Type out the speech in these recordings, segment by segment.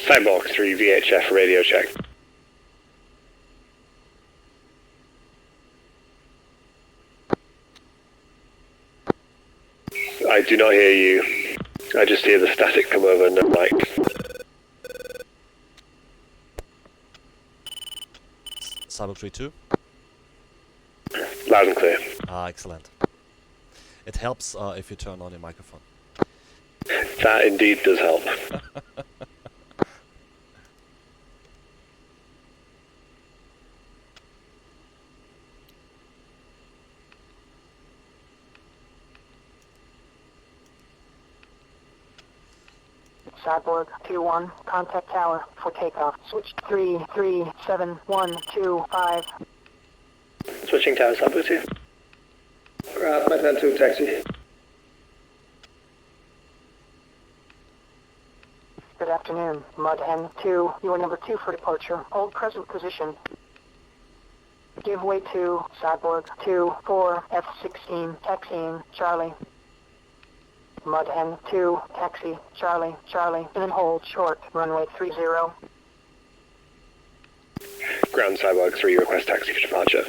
Cyborg 3 VHF radio check. I do not hear you. I just hear the static come over and no mic. Cyborg 3-2? Loud and clear. Ah, excellent. It helps if you turn on your microphone. That indeed does help. Cyborg 2-1, contact tower for takeoff. Switch 337-125. Switching tower, Cyborg 2. Mud 2, taxi. Good afternoon, Mud Hen 2. You are number 2 for departure. Hold present position. Give way to Cyborg 2-4 F-16, taxiing Charlie. Mud Hen 2, taxi Charlie, Charlie, and then hold short, runway 30. Ground Cyborg 3, request taxi for departure.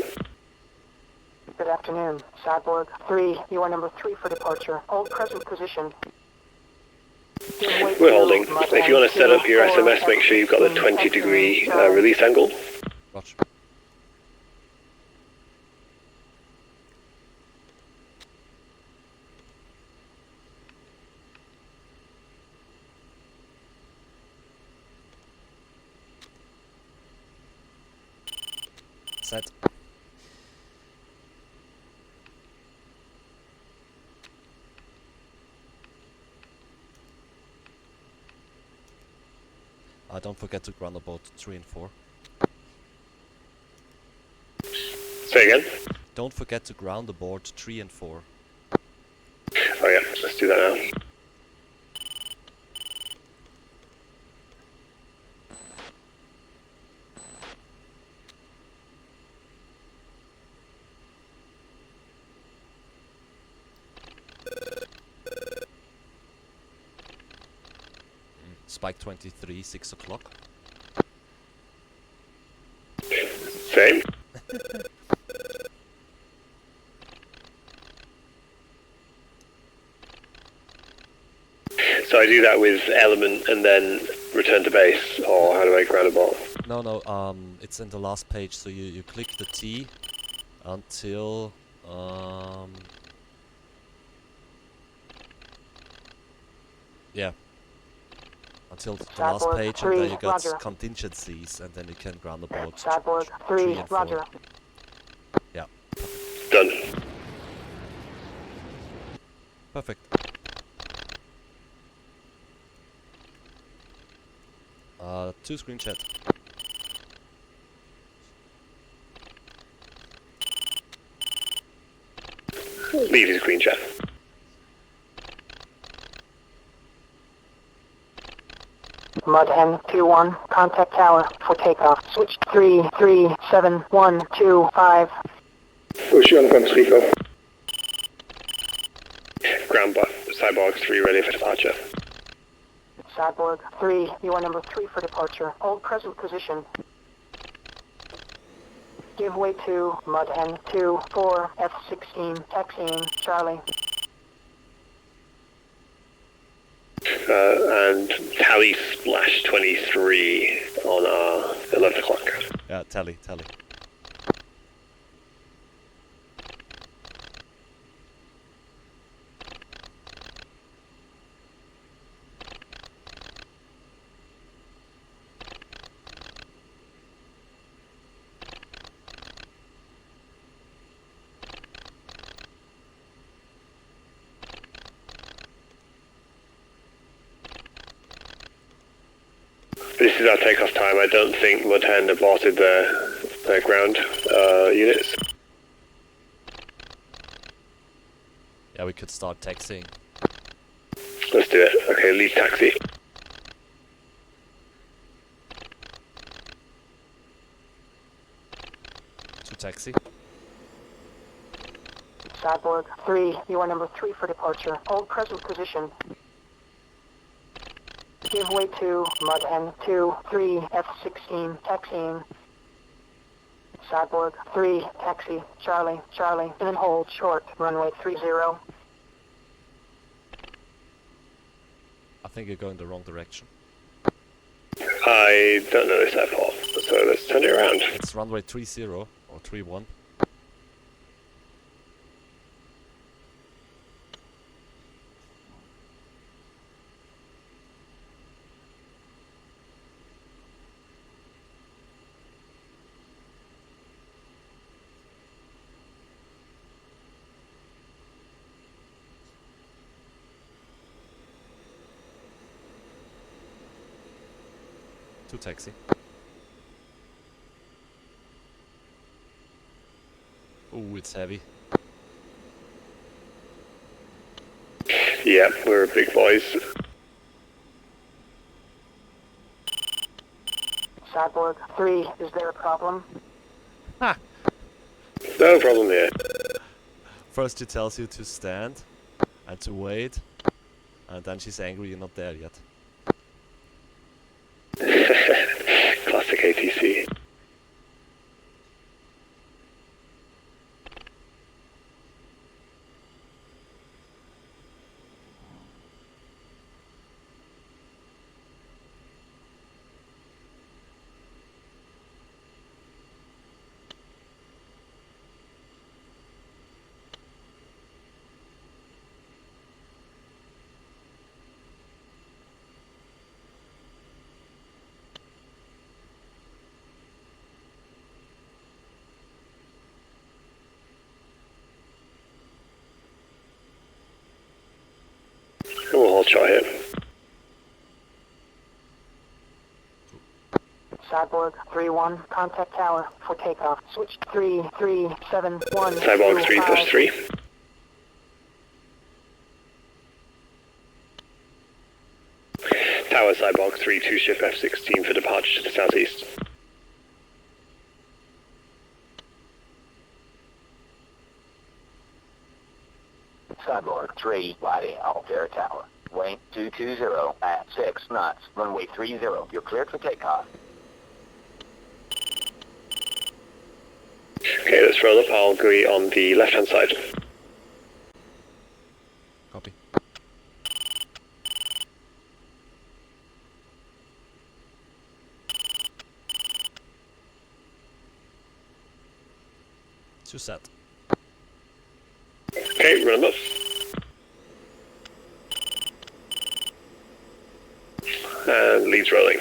Good afternoon, Cyborg 3. You are number 3 for departure. Hold present position. We're holding. If you want to set up your SMS, make sure you've got the 20-degree release angle. Roger. Set. Don't forget to ground aboard 3 and 4. Say again? Don't forget to ground aboard 3 and 4. Oh yeah, let's do that now. Spike 23, 6 o'clock. Same. So I do that with element and then return to base, or how do I ground a ball? No, it's in the last page, so you click the T until yeah. Until the last page, and then you got contingencies, and then you can ground the boat. Cyborg 3, Roger. Yeah. Done. Perfect. Two screen chat. Leave his screen chat. Mud Hen 2-1, contact tower for takeoff. Switch 337-125. Ocean Francisco. Ground Cyborg 3 ready for departure. Cyborg 3, you are number 3 for departure. Hold present position. Give way to Mud Hen 2-4 F-16, taxiing Charlie. And tally splash 23 on our 11 o'clock. Yeah, tally. This is our takeoff time. I don't think Mudhand aborted their ground units. Yeah, we could start taxiing. Let's do it. Okay, leave taxi. To taxi. Cyborg 3, you are number 3 for departure. Hold present position. Give way to Mud Hen 2, 3, F-16, taxiing. Cyborg 3, taxi, Charlie, Charlie, and then hold short, runway 30. I think you're going the wrong direction. I don't know this airport, so let's turn it around. It's runway 30 or 31. To taxi. Ooh, it's heavy. Yeah, we're big boys. Cyborg 3, is there a problem? Ha! No problem here. First she tells you to stand and to wait, and then she's angry you're not there yet. Classic ATC. We'll hold short here. Cyborg 3-1, contact tower for takeoff. Switch 3371. Cyborg 3 push 3. Tower Cyborg 3, 2 shift F-16 for departure to the southeast. Cyborg 3, Whitey, Altair Tower. Wing 220 at 6 knots. Runway 30. You're cleared for takeoff. Okay, let's roll up. I'll agree on the left-hand side. Copy. To set. Okay, run up. And leads rolling.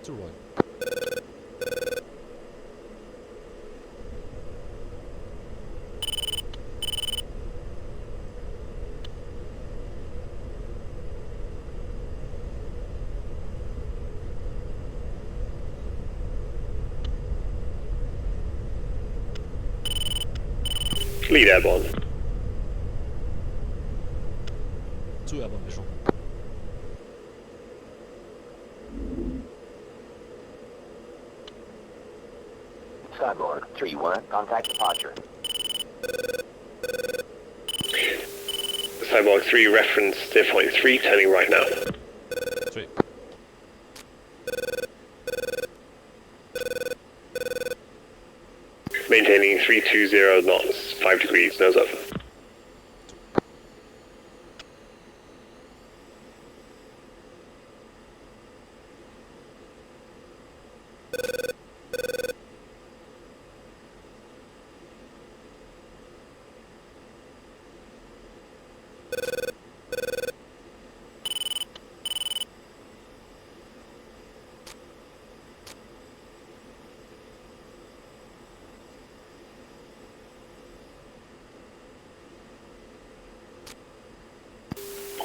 To roll. Lead airborne. To airborne visual. Cyborg 3-1, contact departure. Cyborg 3, reference steer point 3, turning right now. 3. Maintaining 320 knots, 5 degrees, nose up.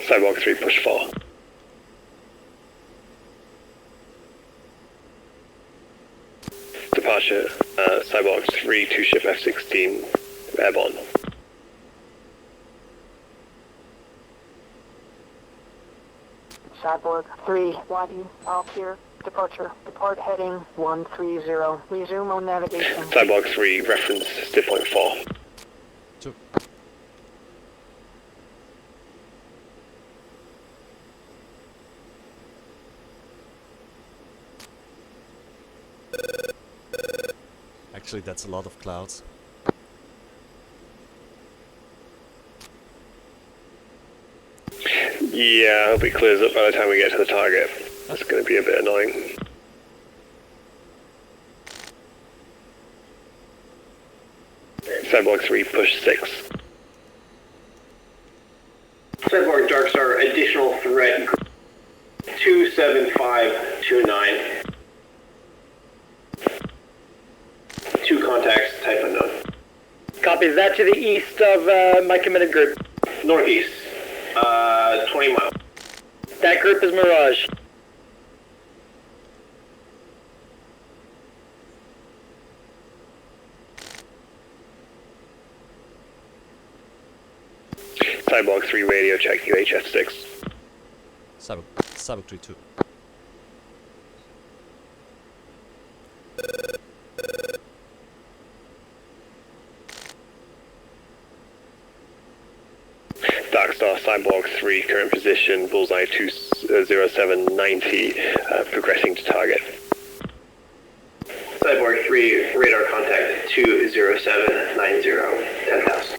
Cyborg 3, push 4. Departure, Cyborg 3, 2 ship F-16, airborne. Cyborg 3, Wadi, all clear. Departure. Depart heading 130. Resume on navigation. Cyborg 3, reference steer point 4. 2. Actually, that's a lot of clouds. Yeah, I hope it clears up by the time we get to the target. That's going to be a bit annoying. Cyborg 3, push 6. Cyborg Dark Star, additional threat 27529. 2 contacts, type unknown. Copy. Is that to the east of my committed group? Northeast, 20 miles. That group is Mirage. Cyborg 3, radio check, UHF 6. Cyborg 3-2. Darkstar, Cyborg 3, current position, bullseye 20790, progressing to target. Cyborg 3, radar contact 20790, 10,000.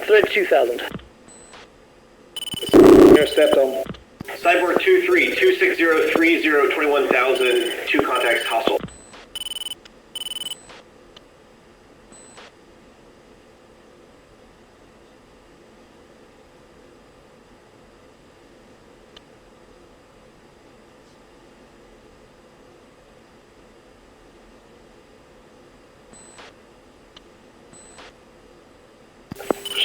Thread 2000. Intercept on. Cyborg 2-3, 26030, 21,000, 2 contacts hostile.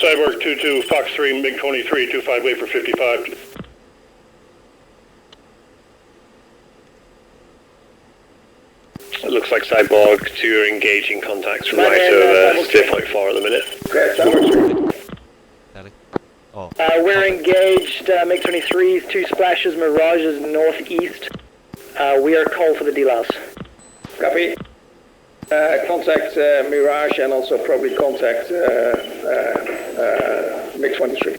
Cyborg 2-2, Fox 3, MiG-23, 25, wait for 55. It looks like Cyborg 2 are engaging contacts from right over 0.4 at the minute. Tally. Oh. We're engaged, MiG-23s, 2 splashes, Mirages northeast. We are called for the delouse. Copy. Contact Mirage and also probably contact MiG-23.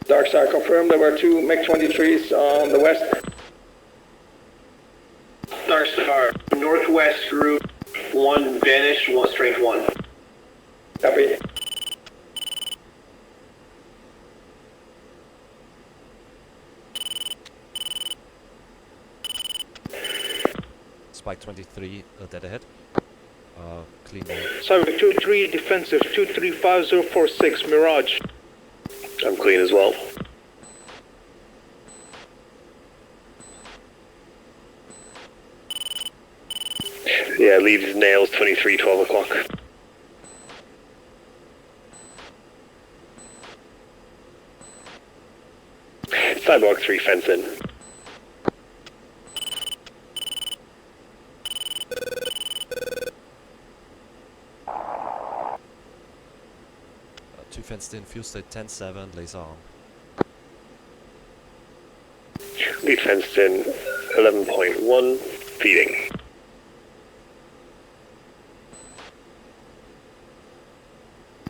Darkstar confirmed there were 2 MiG-23s on the west. Darkstar, northwest group, 1 vanished, 1 strength 1. Copy. Spike 23, dead ahead. Clean. Cyber 2-3, defensive 235046, Mirage. I'm clean as well. Yeah, leads nails 23, 12 o'clock. Cyborg 3, fence in. Two fenced in, fuel state 10-7, laser arm. Lead fenced in 11.1, feeding.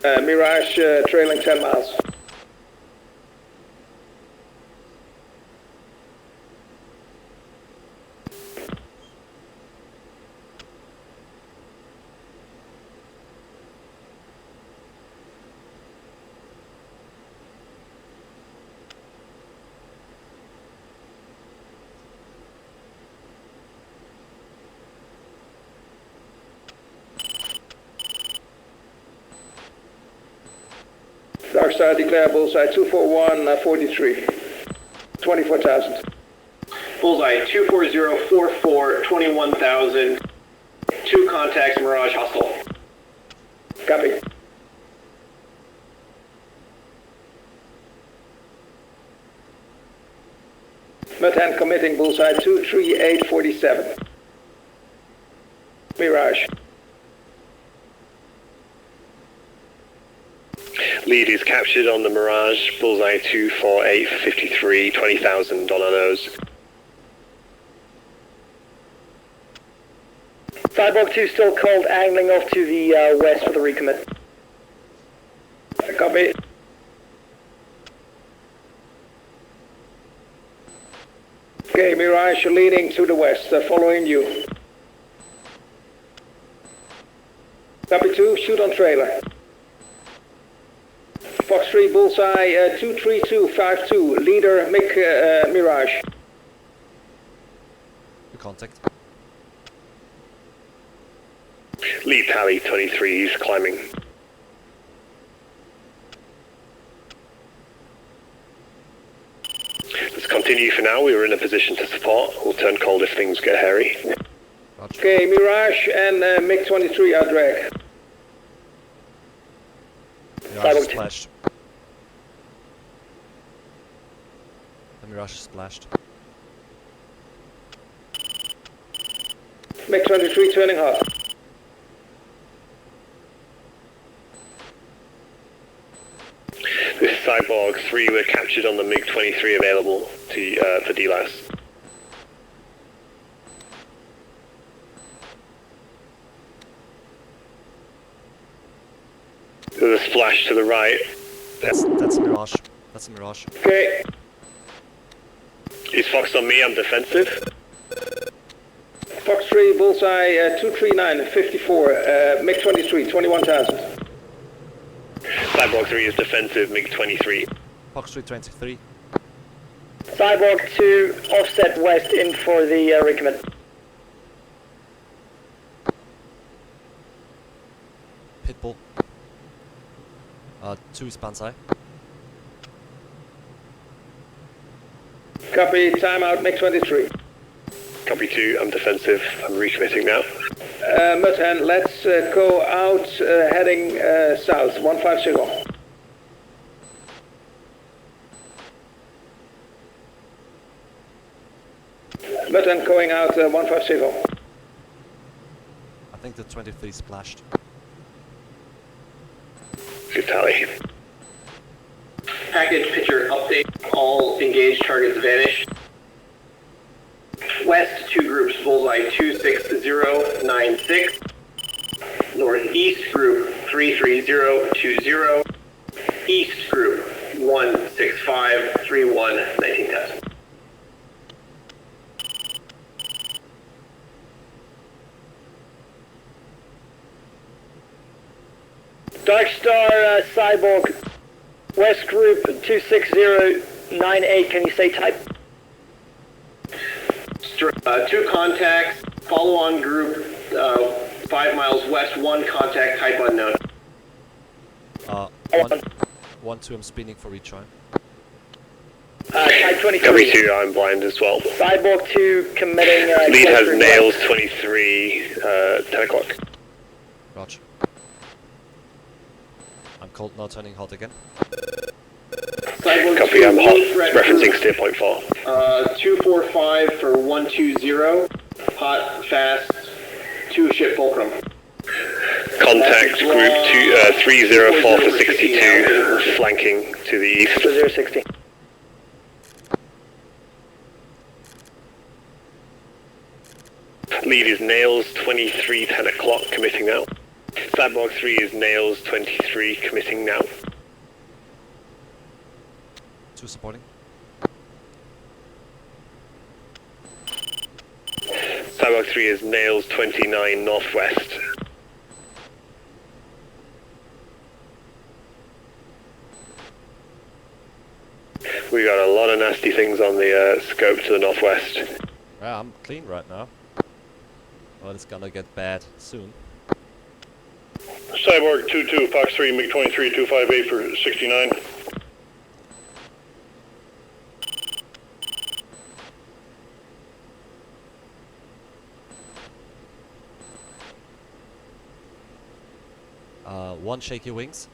Mirage trailing 10 miles. Darkstar declare bullseye 24143, 24,000. Bullseye 24044, 21,000, 2 contacts, Mirage hostile. Copy. Mud-Hen committing bullseye 23847. Mirage. Lead is captured on the Mirage, bullseye 24853, 20,000 on our nose. Cyborg 2 still called, angling off to the west for the recommit. Copy. Okay, Mirage, you're leading to the west, following you. Copy 2, shoot on trailer. Fox 3, bullseye 23252, leader Mick Mirage. Contact. Lead tally 23, he's climbing. Let's continue for now, we were in a position to support. We'll turn cold if things get hairy. Roger. Okay, Mirage and MiG-23 are drag. Mirage is splashed. The Mirage is splashed. MiG-23 turning hot. This is Cyborg 3, we're captured on the MiG-23 available to, for DLAS. There's a splash to the right. That's Mirage. That's a Mirage. Okay, He's foxed on me, I'm defensive. Fox 3, bullseye 23954, MiG-23, 21,000. Cyborg 3 is defensive, MiG-23. Fox 323. Cyborg 2, offset west in for the recommit. Pitbull. 2 is Banzai. Copy, timeout, MiG-23. Copy 2, I'm defensive, I'm recommitting now. Mudhen, let's go out heading south, 150. Mudhen going out 150. I think the 23 splashed. Good tally. Package picture update. All engaged targets vanished. West, 2 groups, bullseye 26096. Northeast group 33020. East group 16531, 19,000. Dark Star Cyborg, West Group 26098, can you say type? 2 contacts, follow-on group 5 miles west, 1 contact, type unknown. 1-2, I'm spinning for retry. Type 23. Copy 2, I'm blind as well. Cyborg 2 committing... Lead has closer nails west. 23, 10 o'clock. Roger. I'm cold now, turning hot again. Cyborg Copy, 2, I'm hot, low threat referencing group, steer point 4. 245 for 120, hot, fast, 2 ship fulcrum. Contact group 304 for 62, flanking to the east. 060. Lead is nails 23, 10 o'clock, committing now. Cyborg 3 is nails 23, committing now. 2 supporting. Cyborg 3 is nails 29, northwest. We got a lot of nasty things on the scope to the northwest. Yeah, I'm clean right now. But it's gonna get bad soon. Cyborg 22, Fox 3, MiG-23, 258 for 69. One shaky wings.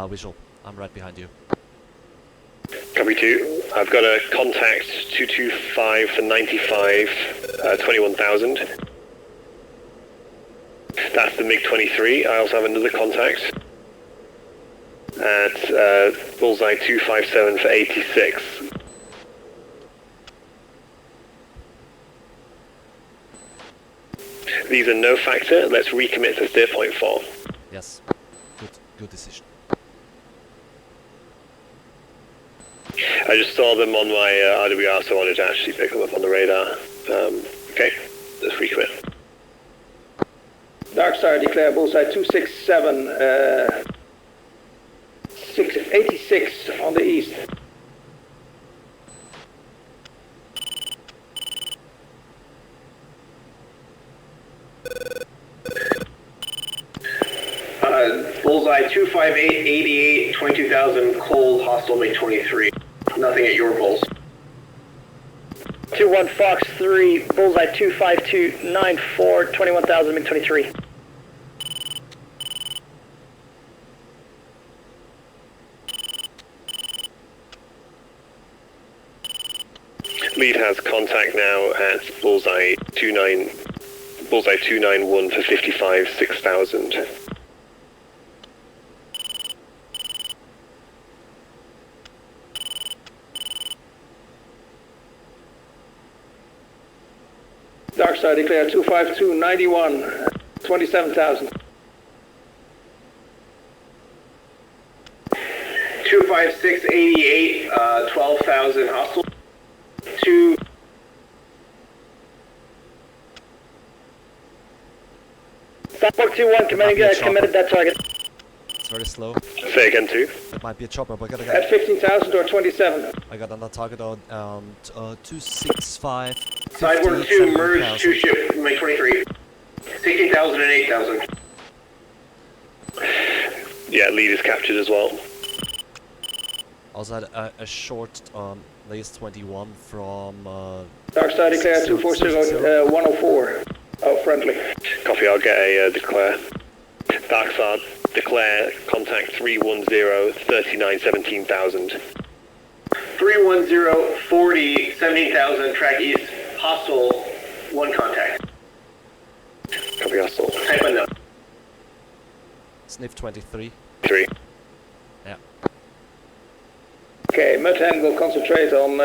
Visual. I'm right behind you. Copy 2. I've got a contact 225 for 95, 21,000. That's the MiG-23. I also have another contact. at bullseye 257 for 86. These are no factor. Let's recommit to steer point 4. Yes. Good decision. I just saw them on my RWR, so I wanted to actually pick them up on the radar. Okay, let's recommit. Dark Star, declare bullseye 267, 86 on the east. Bullseye 258, 88, 22,000, cold, hostile, MiG-23. Nothing at your pulse. 2-1 Fox 3, bullseye 252, 94, 21,000, MiG-23. Lead has contact now at bullseye 291 for 55, 6,000. Dark Star, declare 252, 91, 27,000. 256, 88, 12,000, hostile. 2... Stockbook 2-1, committed that target. It's very slow. Say again, 2. It might be a chopper, but I gotta At 15,000 or 27. I got another target on 265. Sideboard 2, merge 2 ship, MiG-23. 16,000 and 8,000. Yeah, lead is captured as well. Also had a short laser 21 from Dark Star, declare 240, 104. Oh, friendly. Copy, I'll get a declare. Dark Star, declare contact 310, 39, 17,000. 310, 40, 17,000, track east, hostile, 1 contact. Copy, hostile. Type unknown. Sniff 23. 3. Yeah. Okay, Mud-10 will concentrate on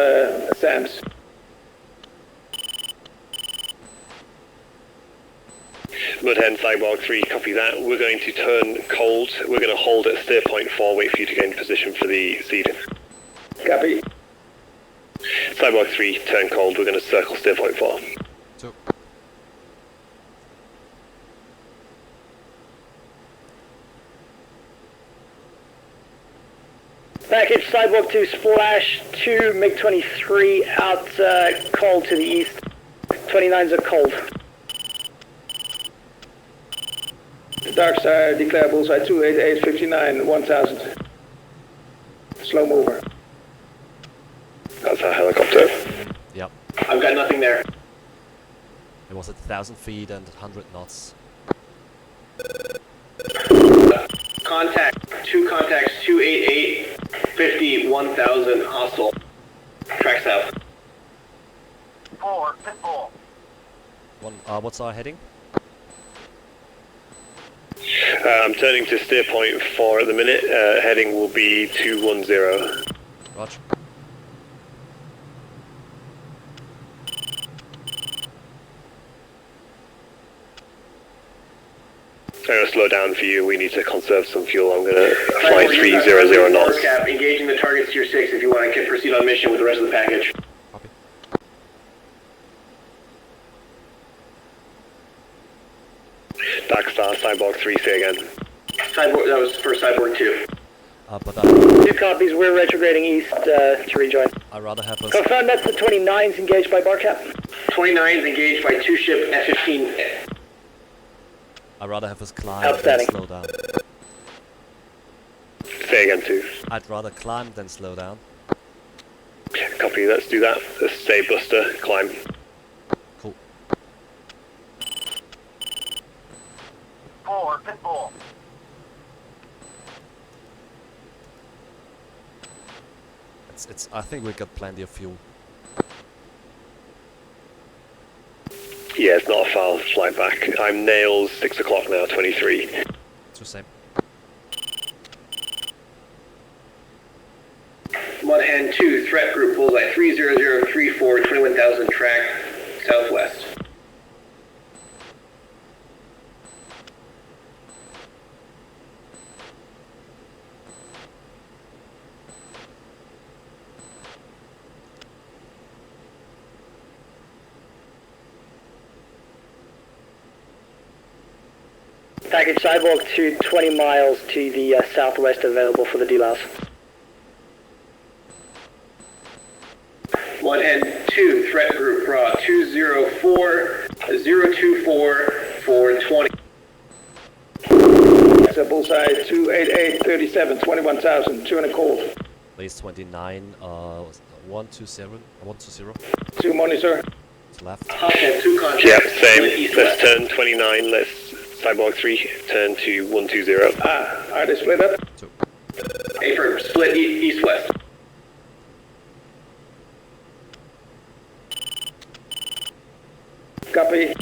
SAMs. Mudhen, Cyborg 3, copy that. We're going to turn cold. We're going to hold at steer point 4, wait for you to gain position for the seed. Copy. Cyborg 3, turn cold. We're going to circle steer point 4. 2. Package Sidewalk 2, splash 2, MiG-23 out cold to the east. 29's are cold. Dark Star, declare bullseye 288, 59, 1,000. Slow mover. That's our helicopter. Yep. I've got nothing there. It was at 1,000 feet and 100 knots. Contact, 2 contacts, 288, 50, 1,000, hostile. Track south. 4, pitbull. What's our heading? I'm turning to steer point 4 at the minute. Heading will be 210. Roger. I'm going to slow down for you. We need to conserve some fuel. I'm going to fly 300 knots. Cap, engaging the targets tier 6 if you want to proceed on mission with the rest of the package. Copy. Dark Star, Cyborg 3, say again. Cyborg, that was for Cyborg 2. But 2 copies, we're retrograding east to rejoin. I'd rather have us... Confirm that's the 29s engaged by Barcap. 29s engaged by 2 ship F-15. I'd rather have us climb than Outstanding. slow down. Say again, 2. I'd rather climb than slow down. Copy, let's do that. Let's say Buster, climb. Cool. 4, pitbull. I think we got plenty of fuel. Yeah, it's not a foul flight back. I'm nails, 6 o'clock now, 23. It's the same. Mud Hen 2, threat group, bullseye 30034, 21,000 track, southwest. Package Cyborg to 20 miles to the southwest, available for the delouse. Mud Hen 2, threat group, raw 204-024 for 20. That's a bullseye 28837, 21,000, 200 cold. Base 29, 120, 120. 2 monitor. It's left. Hostile 2 contact. Yep, same. East Let's west. turn 29, let's Cyborg 3, turn to 120. Are they split up? 2. Affirm, split east-west. Copy.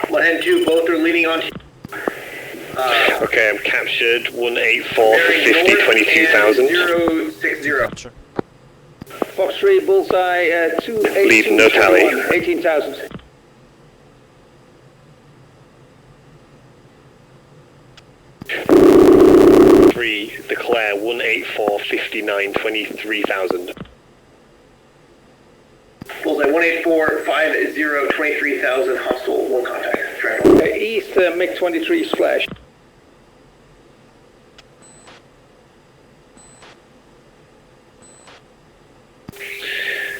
Mud Hen 2, both are leaning on. Okay, I'm captured, 184 for Bearing 50, north 22,000. and 060. Capture. Fox 3, bullseye 282, Lead no tally. 18,000. Declare 184, 59, 23,000. Bullseye 184-50, 23,000, hostile, 1 contact. Track. East MiG-23 splash.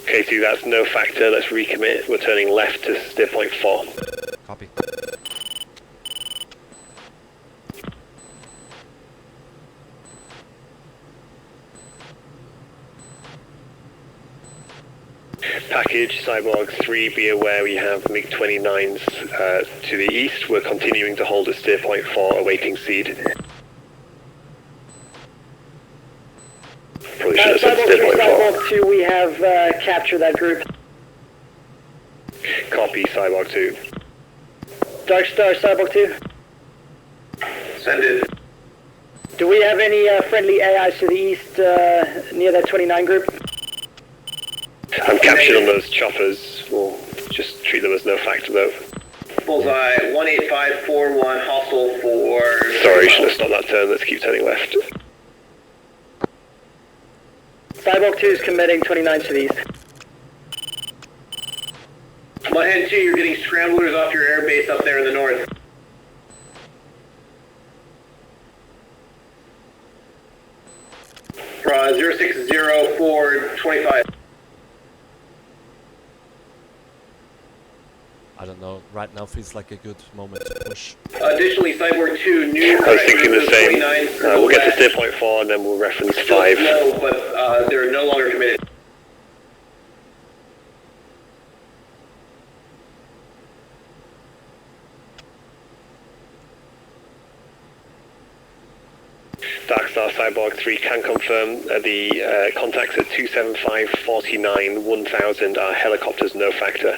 K2, that's no factor, let's recommit. We're turning left to steer point 4. Copy. Package, Cyborg 3, be aware we have MiG-29s to the east. We're continuing to hold at steer point 4, awaiting seed. Probably should have said Cyborg steer 3, point 4. Cyborg 2, we have captured that group. Copy, Cyborg 2. Dark Star, Cyborg 2. Send it. Do we have any friendly AIs to the east near that 29 group? I'm captured on those choppers. We'll just treat them as no factor though. Bullseye 18541, hostile for. Sorry, should have stopped that turn. Let's keep turning left. Cyborg 2 is committing 29 to the east. Mud Hen 2, you're getting scramblers off your airbase up there in the north. For 060425. I don't know, right now feels like a good moment to push. Additionally, Cyborg 2, new. I was thinking the same. 29, We'll get to steer point 4 and then we'll reference Still 5. slow, but they're no longer committed. Darkstar Cyborg 3 can confirm the contacts at 27549 1000 are helicopters no factor.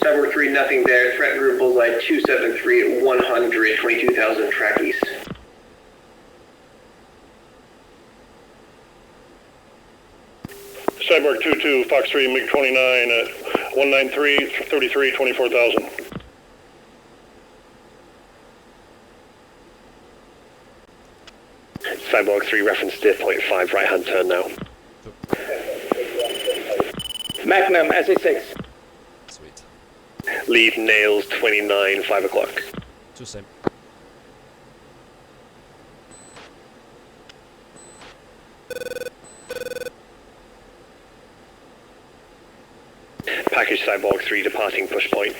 Cyborg 3, nothing there. Threat group bullseye 273 100, 22,000 track east. Cyborg 22, Fox 3, MiG-29 at 193, 33, 24,000. Cyborg 3 reference steer point 5, right hand turn now. Magnum, SA6. Sweet. Lead nails 29, 5 o'clock. 2 same. Package Cyborg 3 departing push point.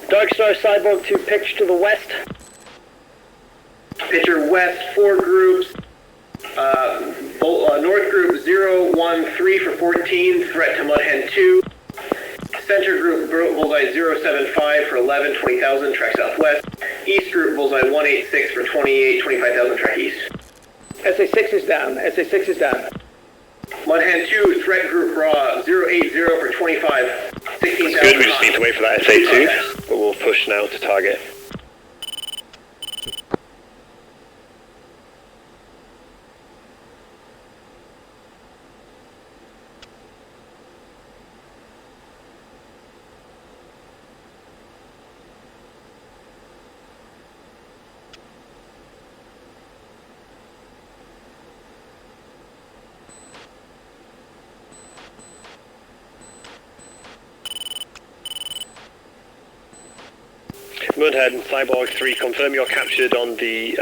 Darkstar Cyborg 2, pitch to the west. Pitcher west, 4 groups. North group 013 for 14, threat to Mud Hen 2. Center group bullseye 075 for 11, 20,000, track southwest. East group, bullseye 186 for 28, 25,000, track east. SA6 is down. SA6 is down. Mudhand 2, threat group raw 080 for 25, 16,000. Good, we just need to wait for that SA2, but we'll push now to target. Mudhead and Cyborg 3, confirm you're captured on the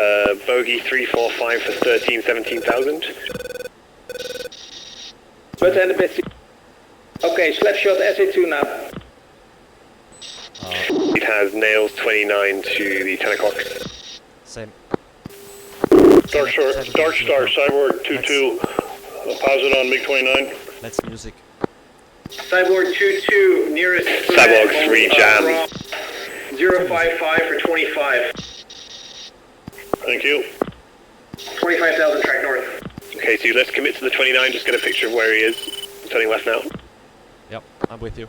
bogey 345 for 13, 17,000. Mudhead a bit. Okay, slapshot SA2 now. It has nails 29 to the 10 o'clock. Same. Dark Star, Cyborg 2-2, posit on MiG-29. Let's music. Cyborg 2-2, nearest Cyborg 3, jam. 055 for 25. Thank you. 25,000, track north. Okay, so let's commit to the 29, just get a picture of where he is. Turning left now. Yep, I'm with you.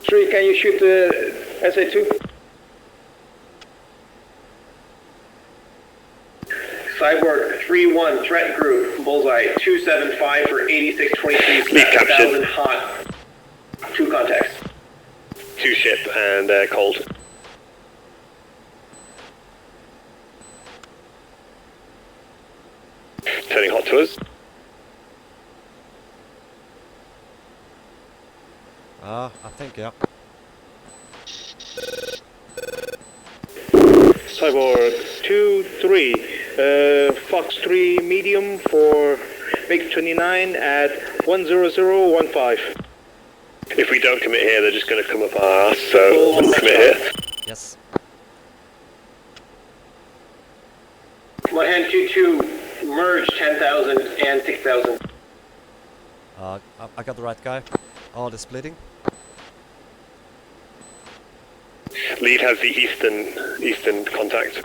3, can you shoot the SA2? Cyborg 3-1, threat group, bullseye 275 for 86, 23, Lead captured. 7,000, hot. 2 contacts. 2 ship and cold. Turning hot to us. I think, yeah. Cyborg 2-3, Fox 3 medium for MiG-29 at 10015. If we don't commit here, they're just going to come up our ass, so we'll commit here. Yes. Mudhand 2-2, merge 10,000 and 6,000. I got the right guy. Oh, they're splitting. Lead has the eastern contact.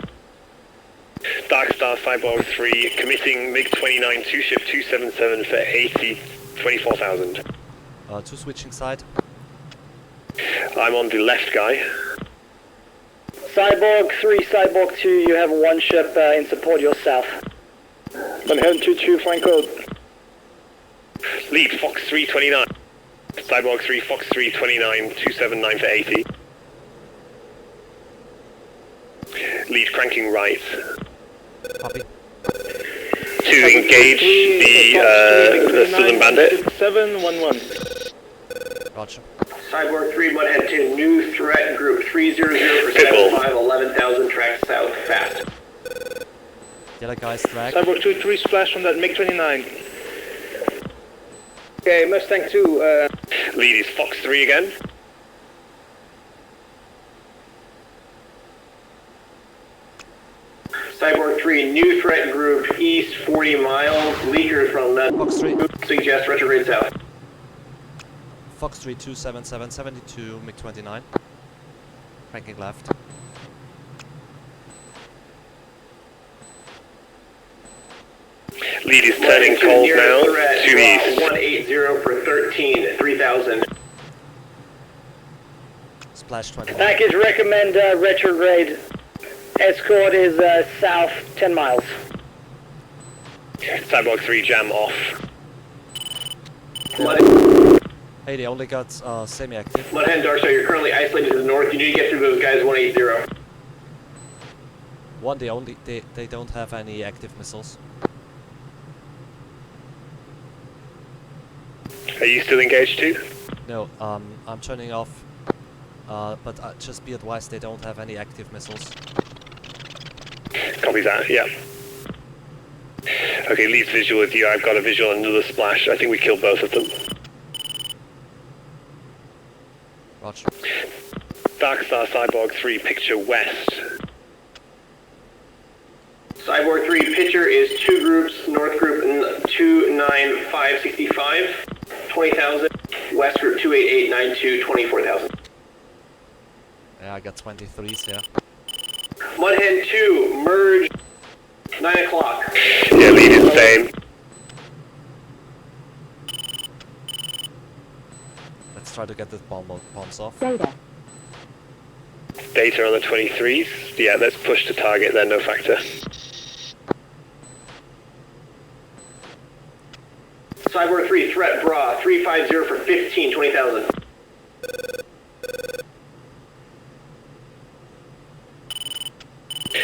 Dark Star Cyborg 3 committing MiG-29 2 ship 277 for 80, 24,000. 2 switching side. I'm on the left guy. Cyborg 3, Cyborg 2, you have 1 ship in support your south. Mudhead 2-2, fine code. Lead Fox 329. Cyborg 3, Fox 329, 279 for 80. Lead cranking right. Copy. To engage the Southern Bandit. 711. Roger. Cyborg 3, Mudhand 2, new threat group 300 for 75, 11,000, track south, fast. The other guy's drag. Cyborg 2-3 splash on that MiG-29. Okay, Mustang 2, Lead is Fox 3 again. Cyborg 3, new threat group east 40 miles, leaker from that. Fox 3. Suggest retrograde south. Fox 3 277 72 MiG-29. Cranking left. Lead is turning cold now to east. 180 for 13, 3,000. Splash 20. Package recommend retrograde. Escort is south 10 miles. Cyborg 3 jam off. Hey, they only got semi-active. Mudhand Darkstar, you're currently isolated to the north. You need to get through those guys 180. One, they don't have any active missiles. Are you still engaged too? No, I'm turning off. But just be advised, they don't have any active missiles. Copy that, yeah. Okay, leads visual with you. I've got a visual on another splash. I think we killed both of them. Roger. Dark Star Cyborg 3, picture west. Cyborg 3, picture is 2 groups, north group 29565, 20,000, West Group 28892, 24,000. Yeah, I got 23s, yeah. Mudhen 2, merge 9 o'clock. Yeah, lead is the same. Let's try to get the bombs off. Data. Data on the 23s. Yeah, let's push to target then, no factor. Cyborg 3, threat bra, 350 for 15, 20,000.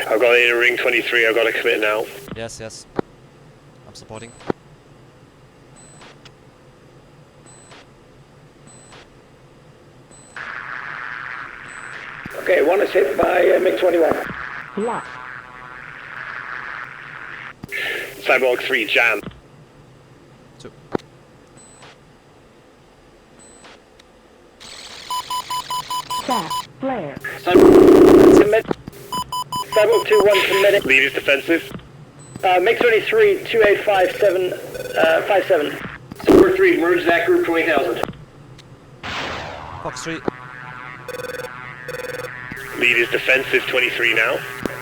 I've got it in ring 23, I've got to commit now. Yes, yes. I'm supporting. Okay, one is hit by MiG-21. Lock. Cyborg 3, jam. 2. Fast. Flare. Commit. Cyborg 2-1 committing. Lead is defensive. MiG-23, 2857. Cyborg 3, merge that group, 20,000. Fox 3. Lead is defensive, 23 now.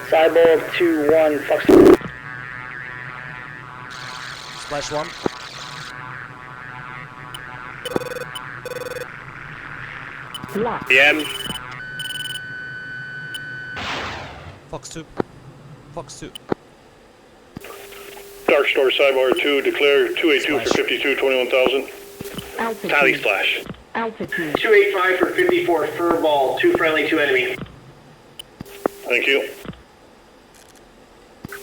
Cyborg 2-1, Fox. Splash 1. Lock. PM. Fox 2. Fox 2. Dark Star Cyborg 2, declare 282 for Splash. 52, 21,000. Altitude. Tally splash. Altitude. 285 for 54, fur ball, 2 friendly, 2 enemy. Thank you.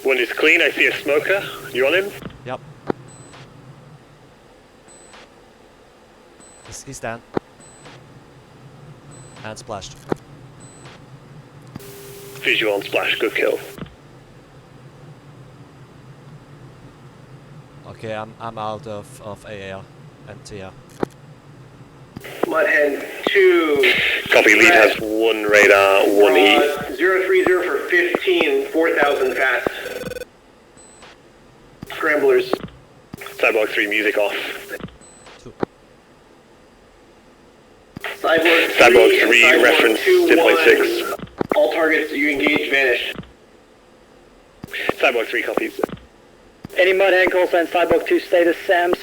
One is clean, I see a smoker. You on him? Yep. He's down. And splashed. Visual on splash, good kill. Okay, I'm out of AAR and TR. Mudhen 2. Copy, lead has 1 radar, 1 E. 030 for 15, 4,000 fast. Scramblers. Cyborg 3, music off. 2. Cyborg 3, reference 10.6. All targets you engage vanish. Cyborg 3 copies. Any Mudhen call sign Cyborg 2 status SAMS.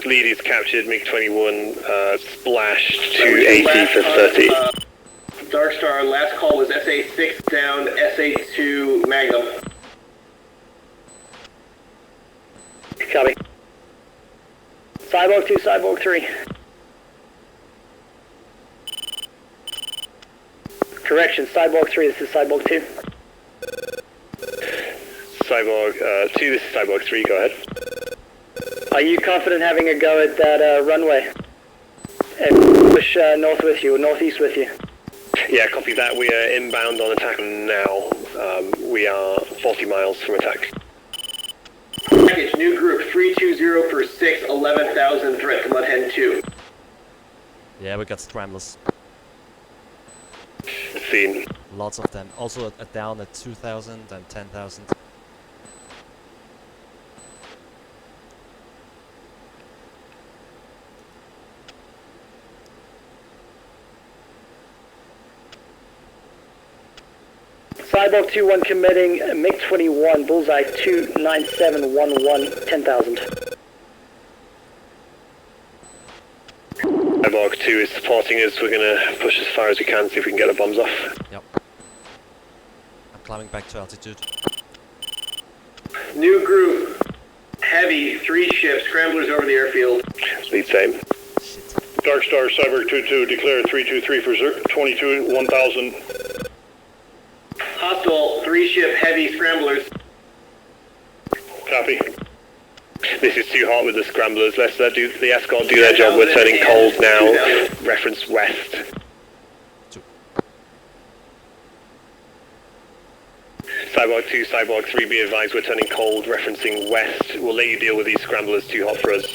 Lead is captured, MiG-21 splashed to 80 for 30. Dark Star, last call was SA6 down, SA2 Magnum. Copy. Cyborg 2, Cyborg 3. Correction, Cyborg 3, this is Cyborg 2. Cyborg 2, this is Cyborg 3, go ahead. Are you confident having a go at that runway? And push north with you, or northeast with you? Yeah, copy that. We are inbound on attack now. We are 40 miles from attack. Package, new group, 320 for 6, 11,000 threat to Mudhen 2. Yeah, we got scramblers. Seen. Lots of them. Also down at 2,000 and 10,000. Cyborg 2-1 committing, MiG-21, bullseye 29711, 10,000. Cyborg 2 is supporting us. We're going to push as far as we can, see if we can get the bombs off. Yep. I'm climbing back to altitude. New group, heavy, 3 ships, scramblers over the airfield. Lead same. Shit. Dark Star Cyborg 22, declare 323 for 22, 1,000. Hostile, 3 ship, heavy, scramblers. Copy. This is too hot with the scramblers. Let's do the escort do their job. We're turning cold now. Reference west. 2. Cyborg 2, Cyborg 3, be advised we're turning cold, referencing west. We'll let you deal with these scramblers, too hot for us.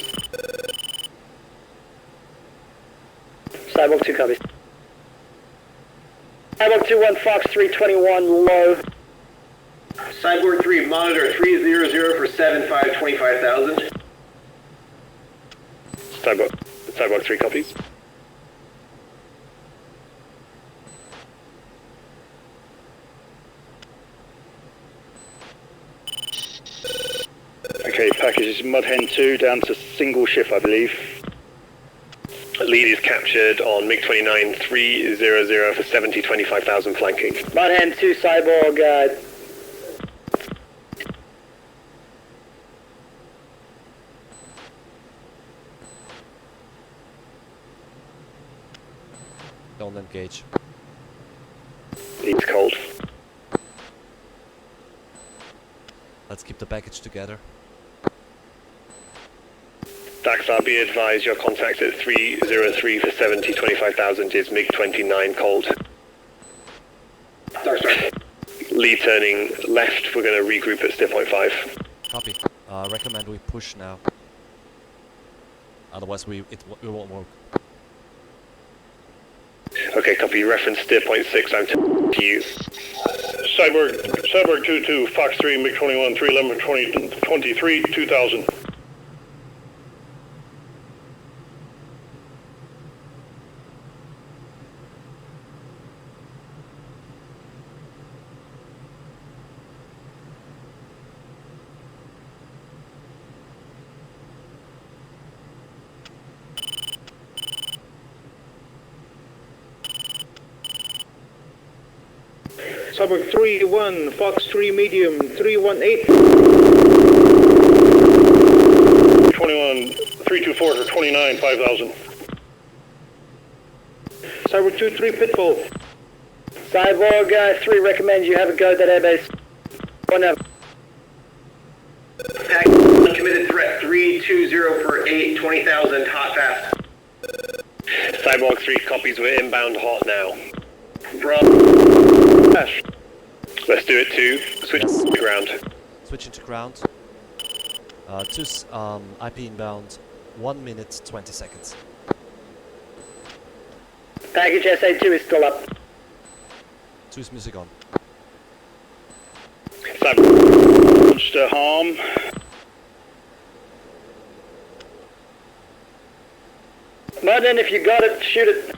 Cyborg 2 copies. Cyborg 2-1, Fox 321, low. Cyborg 3, monitor 300 for 75, 25,000. Cyborg 3 copies. Okay, package is Mudhen 2 down to single shift, I believe. Lead is captured on MiG-29 300 for 70, 25,000 flanking. Mudhen 2 Cyborg, Don't engage. Lead's cold. Let's keep the package together. Daxar, be advised your contact at 303 for 70, 25,000 is MiG-29 cold. Sorry. Lead turning left, we're going to regroup at steer point 5. Copy. Recommend we push now. Otherwise we won't work. Okay, copy. Reference steer point 6, I'm to you. Cyborg 2-2, Fox 3, MiG-21, 311, 23, 2000. Cyborg 3-1, Fox 3 medium, 318. 21, 324 for 29, 5,000. Cyborg 2-3 pitfall. Cyborg 3 recommends you have a go at that airbase. 1 Committed threat 320 for 8, 20,000 hot fast. Cyborg 3 copies, we're inbound hot now. Let's do it 2. Switch Yes. to ground. Switching to ground. IP inbound. 1 minute 20 seconds. Package SA2 is still up. 2's music on. Cyborg. Launched harm. Mudden, if you got it, shoot it.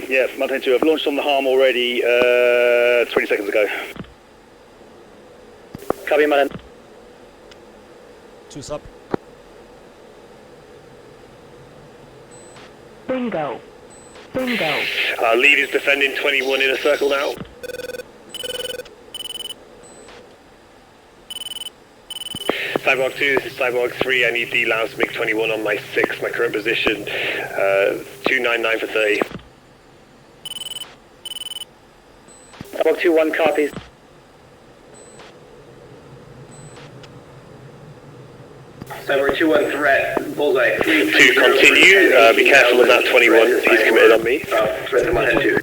Yeah, Mudhen 2, I've launched on the harm already 20 seconds ago. Copy, Mudden. 2's up. Bingo. Bingo. Lead is defending 21 in a circle now. Cyborg 2, this is Cyborg 3, I need D-Louse MiG-21 on my 6, my current position, 299 for 30. Cyborg 2-1 copies. Cyborg 2-1 threat, bullseye 3. To continue, be careful of that 21, he's committed on me. Threat to Mudhen 2.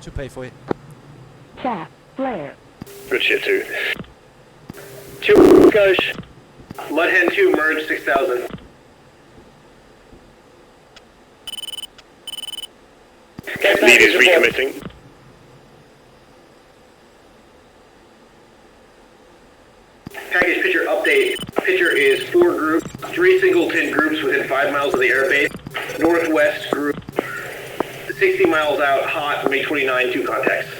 2 pay for it. Chaff. Flare. Good shit 2. 2 goes. Mudhen 2, merge 6,000. Lead is recommitting. Package picture update. Picture is 4 groups, 3 singleton groups within 5 miles of the airbase. Northwest group, 60 miles out, hot, MiG-29, 2 contacts.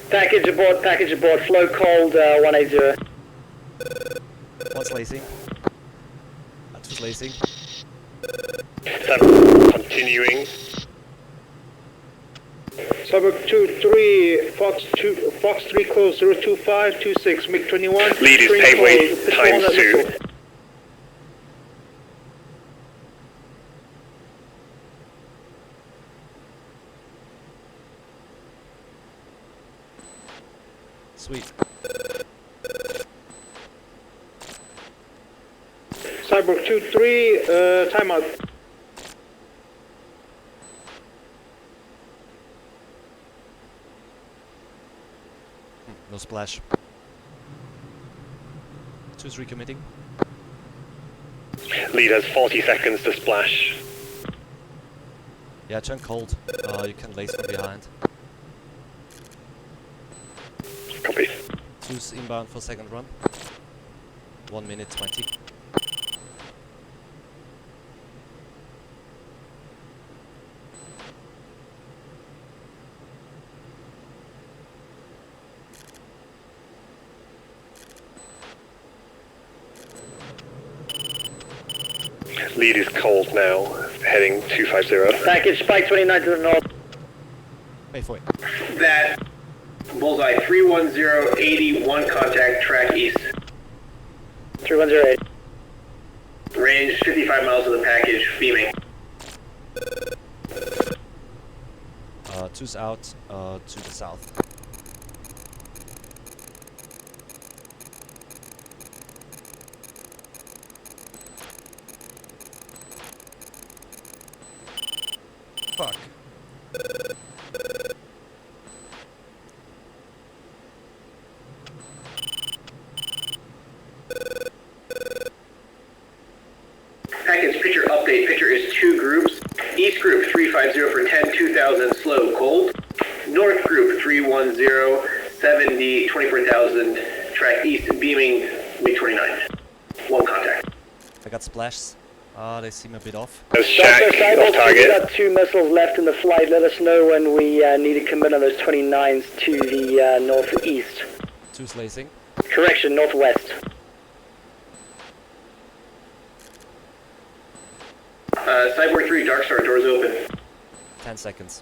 Package aboard, flow cold, 180. One's lacing. 2's lacing. Continuing. Cyborg 2-3, Fox 3 close, 02526, MiG-21. Lead is paveway times 2. Sweet. Cyborg 2-3, timeout. No splash. 2's recommitting. Lead has 40 seconds to splash. Yeah, turn cold. You can lace from behind. Copy. 2's inbound for second run. 1 minute 20. Lead is cold now, heading 250. Package Spike 29 to the north. Wait for it. That bullseye 31081 contact track east. 3108. Range 55 miles of the package, beaming. 2's out to the south. Fuck. Package picture update. Picture is 2 groups. East group 350 for 10 2000 slow cold. North group 310 70 24,000 track east beaming MiG 29. 1 contact. I got splashes. They seem a bit off. There's Shack off We've target. got 2 missiles left in the flight. Let us know when we need to commit on those 29s to the northeast. 2's lacing. Correction, northwest. Cyborg 3, Dark Star, doors open. 10 seconds.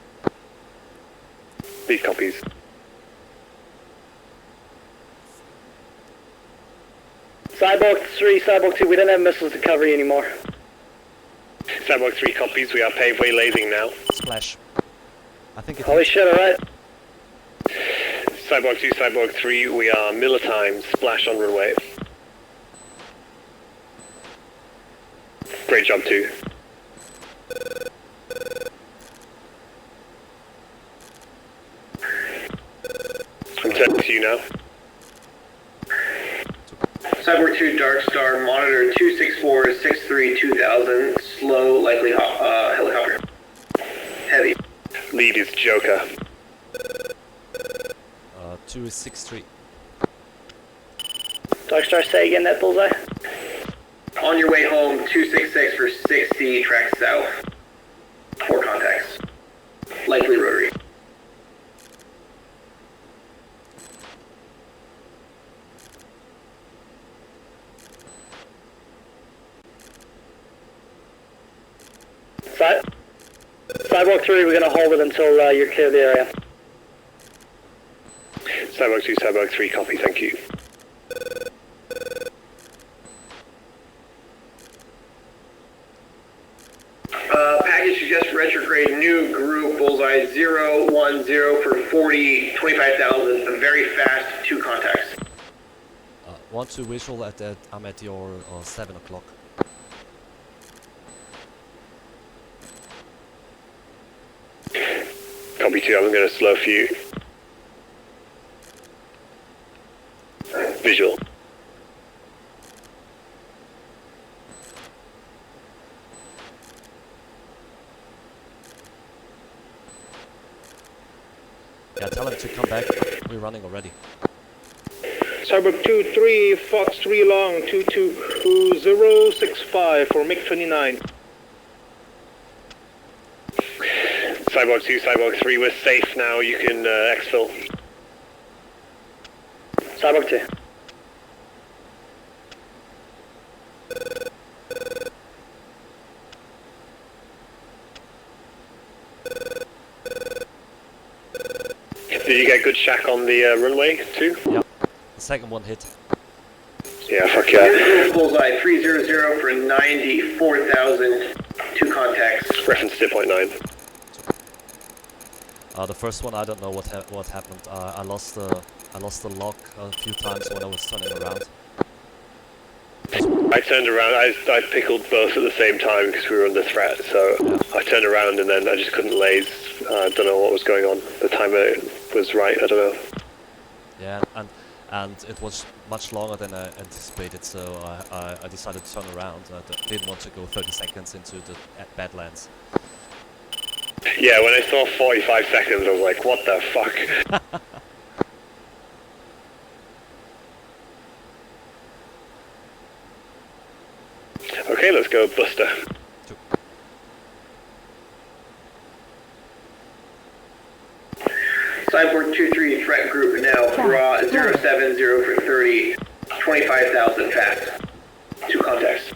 Lead copies. Cyborg 3, Cyborg 2, we don't have missiles to cover you anymore. Cyborg 3 copies, we are paveway lasing now. Splash. I think it Holy shit, alright. Cyborg 2, Cyborg 3, we are Miller time, splash on runway. Great job 2. I'm turning to you now. Cyborg 2, Dark Star, monitor 264 63 2000, slow, likely helicopter. Heavy. Lead is Joker. 2 is 6-3. Dark Star, say again that bullseye. On your way home, 266 for 60, track south. 4 contacts. Likely rotary. Cyborg 3, we're going to hold it until you're clear of the area. Cyborg 2, Cyborg 3, copy, thank you. Package suggests retrograde new group, bullseye 010 for 40, 25,000, very fast, 2 contacts. Want to visual at that? I'm at your 7 o'clock. Copy 2, I'm going to slow for you. Visual. Yeah, tell him to come back. We're running already. Cyborg 2-3, Fox 3 long, 22065 for MiG-29. Cyborg 2, Cyborg 3, we're safe now, you can exfil. Cyborg 2. Did you get good shack on the runway too? Yep. The second one hit. Yeah, fuck yeah. Group bullseye 300 for 94,000, 2 contacts. Reference to 0.9. The first one, I don't know what happened. I lost the lock a few times when I was turning around. I turned around, I pickled both at the same time because we were under threat, so Yeah. I turned around and then I just couldn't laze. I don't know what was going on. The timer was right, I don't know. Yeah, and it was much longer than I anticipated, so I decided to turn around. I didn't want to go 30 seconds into the Badlands. Yeah, when I saw 45 seconds, I was like, what the fuck? Okay, let's go, Buster. Cyborg 2-3 threat group now, raw 070 for 30, 25,000 fast. 2 contacts.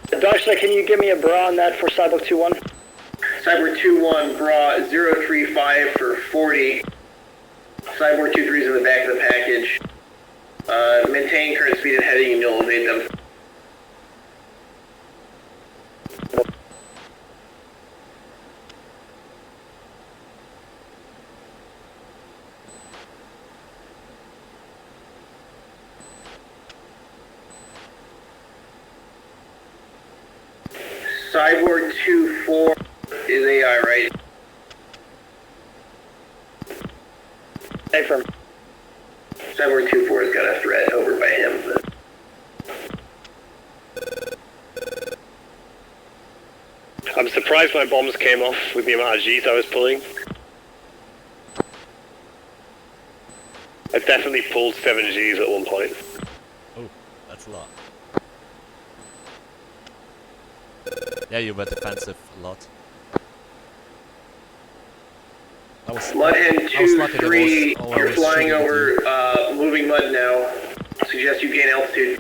Darkster, can you give me a bra on that for Cyborg 2-1? Cyborg 2-1, bra 035 for 40. Cyborg 2-3 is in the back of the package. Maintain current speed and heading and you'll evade them. Cyborg 2-4 is AI, right? Affirm. Cyborg 2-4 has got a threat over by him. I'm surprised my bombs came off with the amount of G's I was pulling. I definitely pulled 7 G's at one point. Oh, that's a lot. Yeah, you were defensive a lot. Mudhen 2-3, you're flying over moving mud now. Suggest you gain altitude.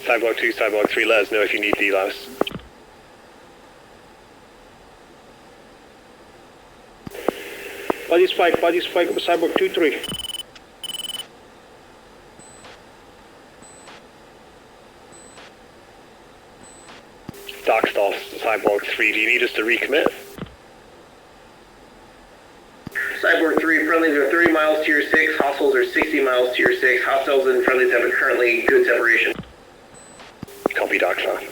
Cyborg 2, Cyborg 3, let us know if you need delouse. Body spike, Cyborg 2-3. Darkstar, Cyborg 3, do you need us to recommit? Cyborg 3, friendlies are 30 miles to your 6, hostiles are 60 miles to your 6. Hostiles and friendlies have a currently good separation. Copy, Darkstar.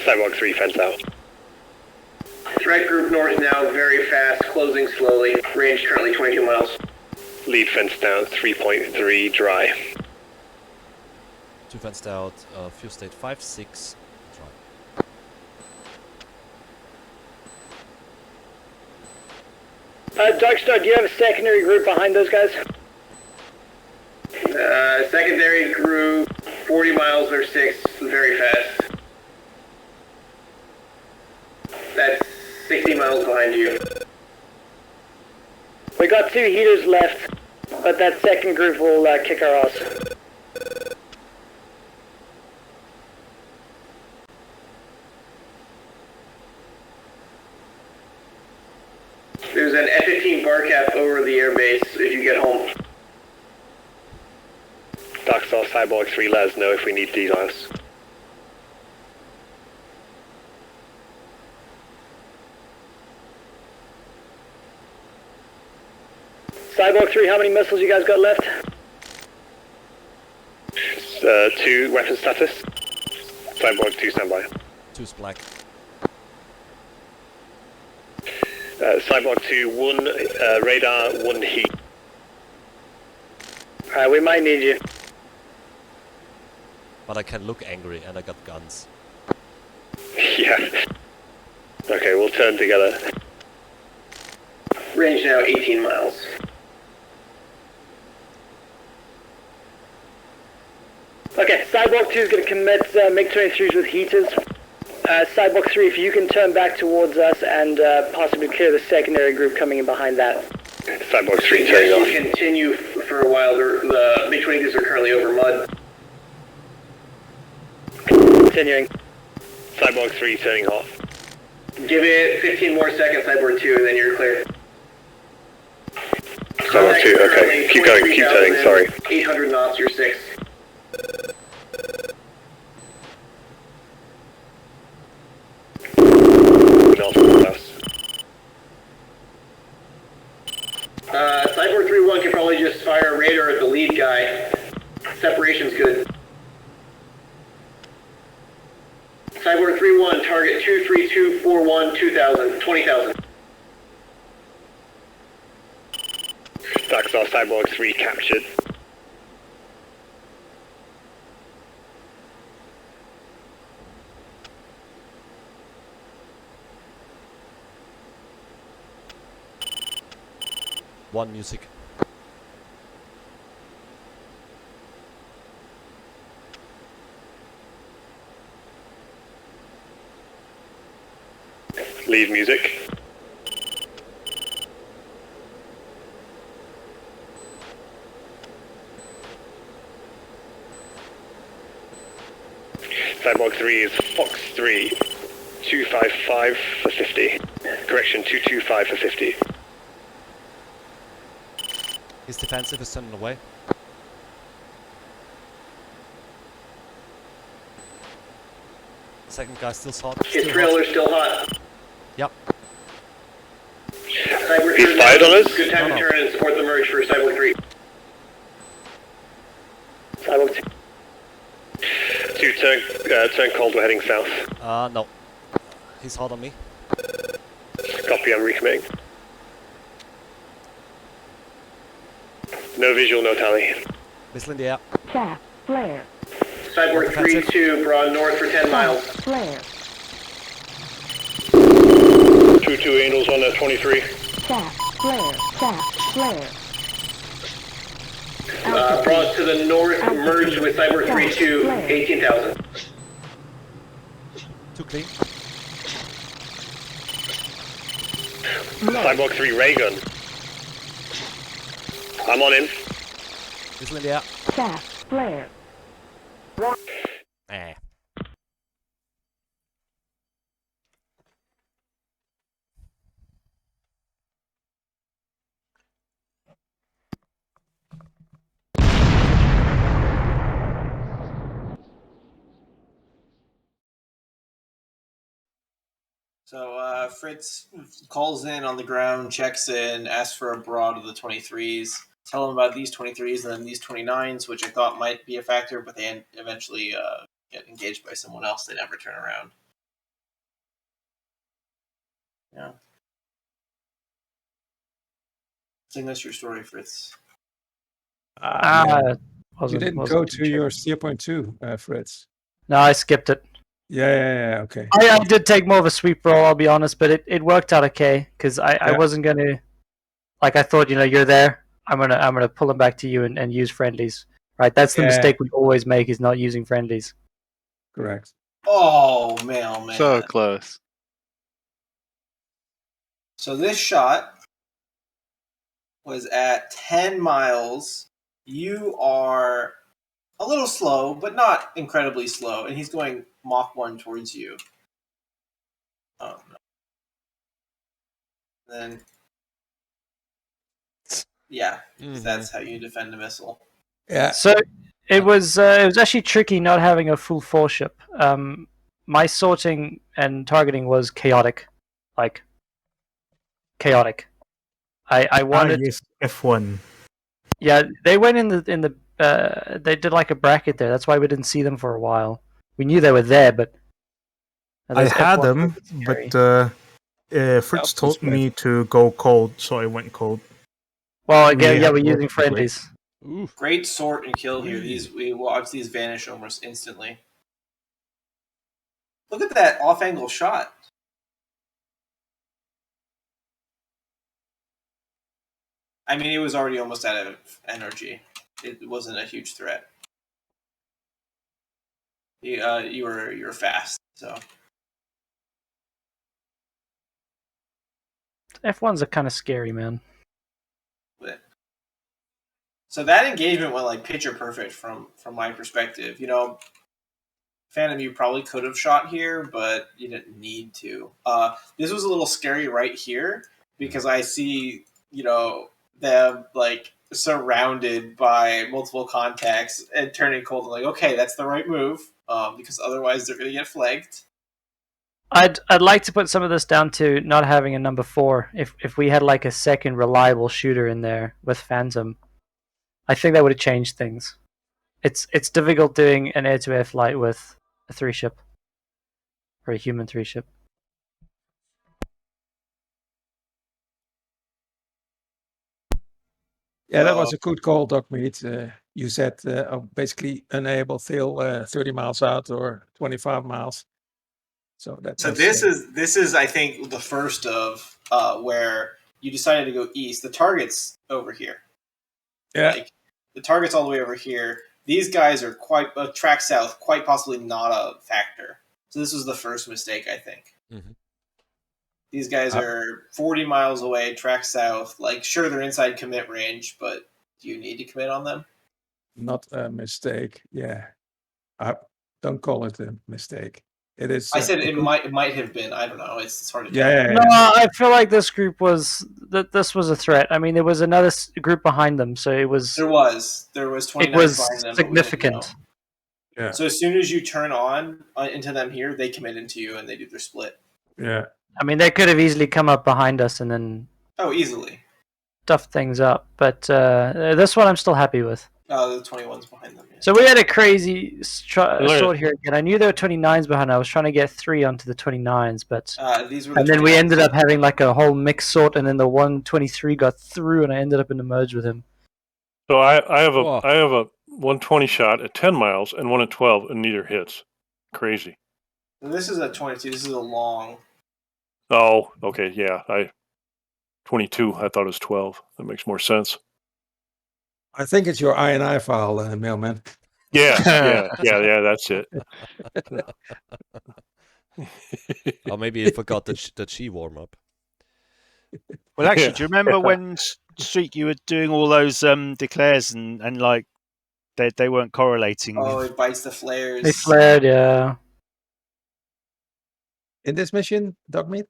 Cyborg 3, fence out. Threat group north now, very fast, closing slowly. Range currently 22 miles. Lead fenced out, 3.3, dry. 2 fenced out, fuel state 5-6, dry. Darkstar, do you have a secondary group behind those guys? Secondary group, 40 miles or 6, very fast. That's 60 miles behind you. We got 2 heaters left, but that second group will kick our ass. There's an F-15 bar cap over the airbase if you get home. Darkstar, Cyborg 3, let us know if we need delouse. Cyborg 3, how many missiles you guys got left? 2, weapon status. Cyborg 2, standby. 2's black. Cyborg 2, 1 radar, 1 heat. Alright, we might need you. But I can look angry and I got guns. Yeah. Okay, we'll turn together. Range now 18 miles. Okay, Cyborg 2 is going to commit MiG-23s with heaters. Cyborg 3, if you can turn back towards us and possibly clear the secondary group coming in behind that. Cyborg 3 turning off. You continue for a while. The MiG-23s are currently over mud. Continuing. Cyborg 3 turning off. Give it 15 more seconds, Cyborg 2, and then you're clear. Cyborg 2, okay. Keep going, keep turning, sorry. 800 knots, you're 6. Cyborg 3-1 can probably just fire a radar at the lead guy. Separation's good. Cyborg 3-1, target 23241 20,000. Daxar Cyborg 3 captured. One music. Lead music. Cyborg 3 is Fox 3, 255 for 50. Correction, 225 for 50. His defensive is turning away. Second guy still hot. His trailer's still hot. Yep. Cyborg He's fired on us? Good time to turn and support the merge for Cyborg 3. Cyborg 2. 2 turn cold, we're heading south. No. He's hot on me. Copy, I'm recommitting. No visual, no tally. Missile in the air. Chaff, flare. Cyborg 3-2, broad north for 10 miles. Flare. 2-2 Angels on that 23. Chaff, flare. Chaff, flare. Broad to the north, merged with Cyborg 3-2, 18,000. Too clean. Cyborg 3 ray gun. I'm on him. Missile in the air. Chaff, flare. Eh. So Fritz calls in on the ground, checks in, asks for a broad of the 23s, tell him about these 23s and then these 29s, which I thought might be a factor, but they eventually get engaged by someone else. They never turn around. Yeah. I think that's your story, Fritz. You didn't go to your 0.2, Fritz. No, I skipped it. Yeah, okay. I did take more of a sweep roll, I'll be honest, but it worked out okay because I wasn't gonna, like, I thought, you're there. I'm gonna pull them back to you and use friendlies. Right, that's the mistake we always make, is not using friendlies. Correct. Oh man. So close. So this shot was at 10 miles. You are a little slow, but not incredibly slow, and he's going Mach 1 towards you. Oh no. Then, yeah, that's how you defend a missile. Yeah. So it was actually tricky not having a full foreship. My sorting and targeting was chaotic, like chaotic. I wanted F1. Yeah, they went in the they did like a bracket there. That's why we didn't see them for a while. We knew they were there, but I had them, but Fritz told me to go cold, so I went cold. Well, again, yeah, we're using friendlies. Ooh. Great sort and kill here. We watch these vanish almost instantly. Look at that off-angle shot. I mean, it was already almost out of energy. It wasn't a huge threat. You were fast, so. F1s are kind of scary, man. So that engagement went like picture perfect from my perspective. Phantom, you probably could have shot here, but you didn't need to. This was a little scary right here because I see, them like surrounded by multiple contacts and turning cold. I'm like, okay, that's the right move, because otherwise they're going to get flagged. I'd like to put some of this down to not having a number 4. If we had like a second reliable shooter in there with Phantom, I think that would have changed things. It's difficult doing an air-to-air flight with a 3-ship or a human 3-ship. Yeah, that was a good call, Dogmeat. You said basically enable fill 30 miles out or 25 miles. So this is I think the first of where you decided to go east. The target's over here. Yeah. Like, the target's all the way over here. These guys are quite track south, quite possibly not a factor. So this was the first mistake, I think. Mm-hmm. These guys are 40 miles away, track south. Like, sure, they're inside commit range, but do you need to commit on them? Not a mistake. Yeah. Don't call it a mistake. It is. I said it might have been. I don't know. It's hard to tell. Yeah. No, I feel like this group was this was a threat. I mean, there was another group behind them, so it was. There was 29 it was behind them, significant. Yeah. So as soon as you turn on into them here, they commit into you and they do their split. Yeah. I mean, they could have easily come up behind us and then. Oh, easily. Stuff things up, but this one I'm still happy with. The 21's behind them. Yeah. So we had a crazy sort here again. I knew there were 29s behind. I was trying to get 3 onto the 29s, but these were and then we ended up having like a whole mixed sort, and then the 123 got through, and I ended up in the merge with him. So I have a 120 shot at 10 miles and one at 12, and neither hits. Crazy. This is a 22. This is a long. Oh, okay, yeah. 22. I thought it was 12. That makes more sense. I think it's your INI file, Mailman. Yeah. That's it. Or maybe you forgot the Chi warm up. Well, actually, do you remember when Streak you were doing all those declares and like they weren't correlating? Oh, it bites the flares. They flared, yeah. In this mission, Dogmeat?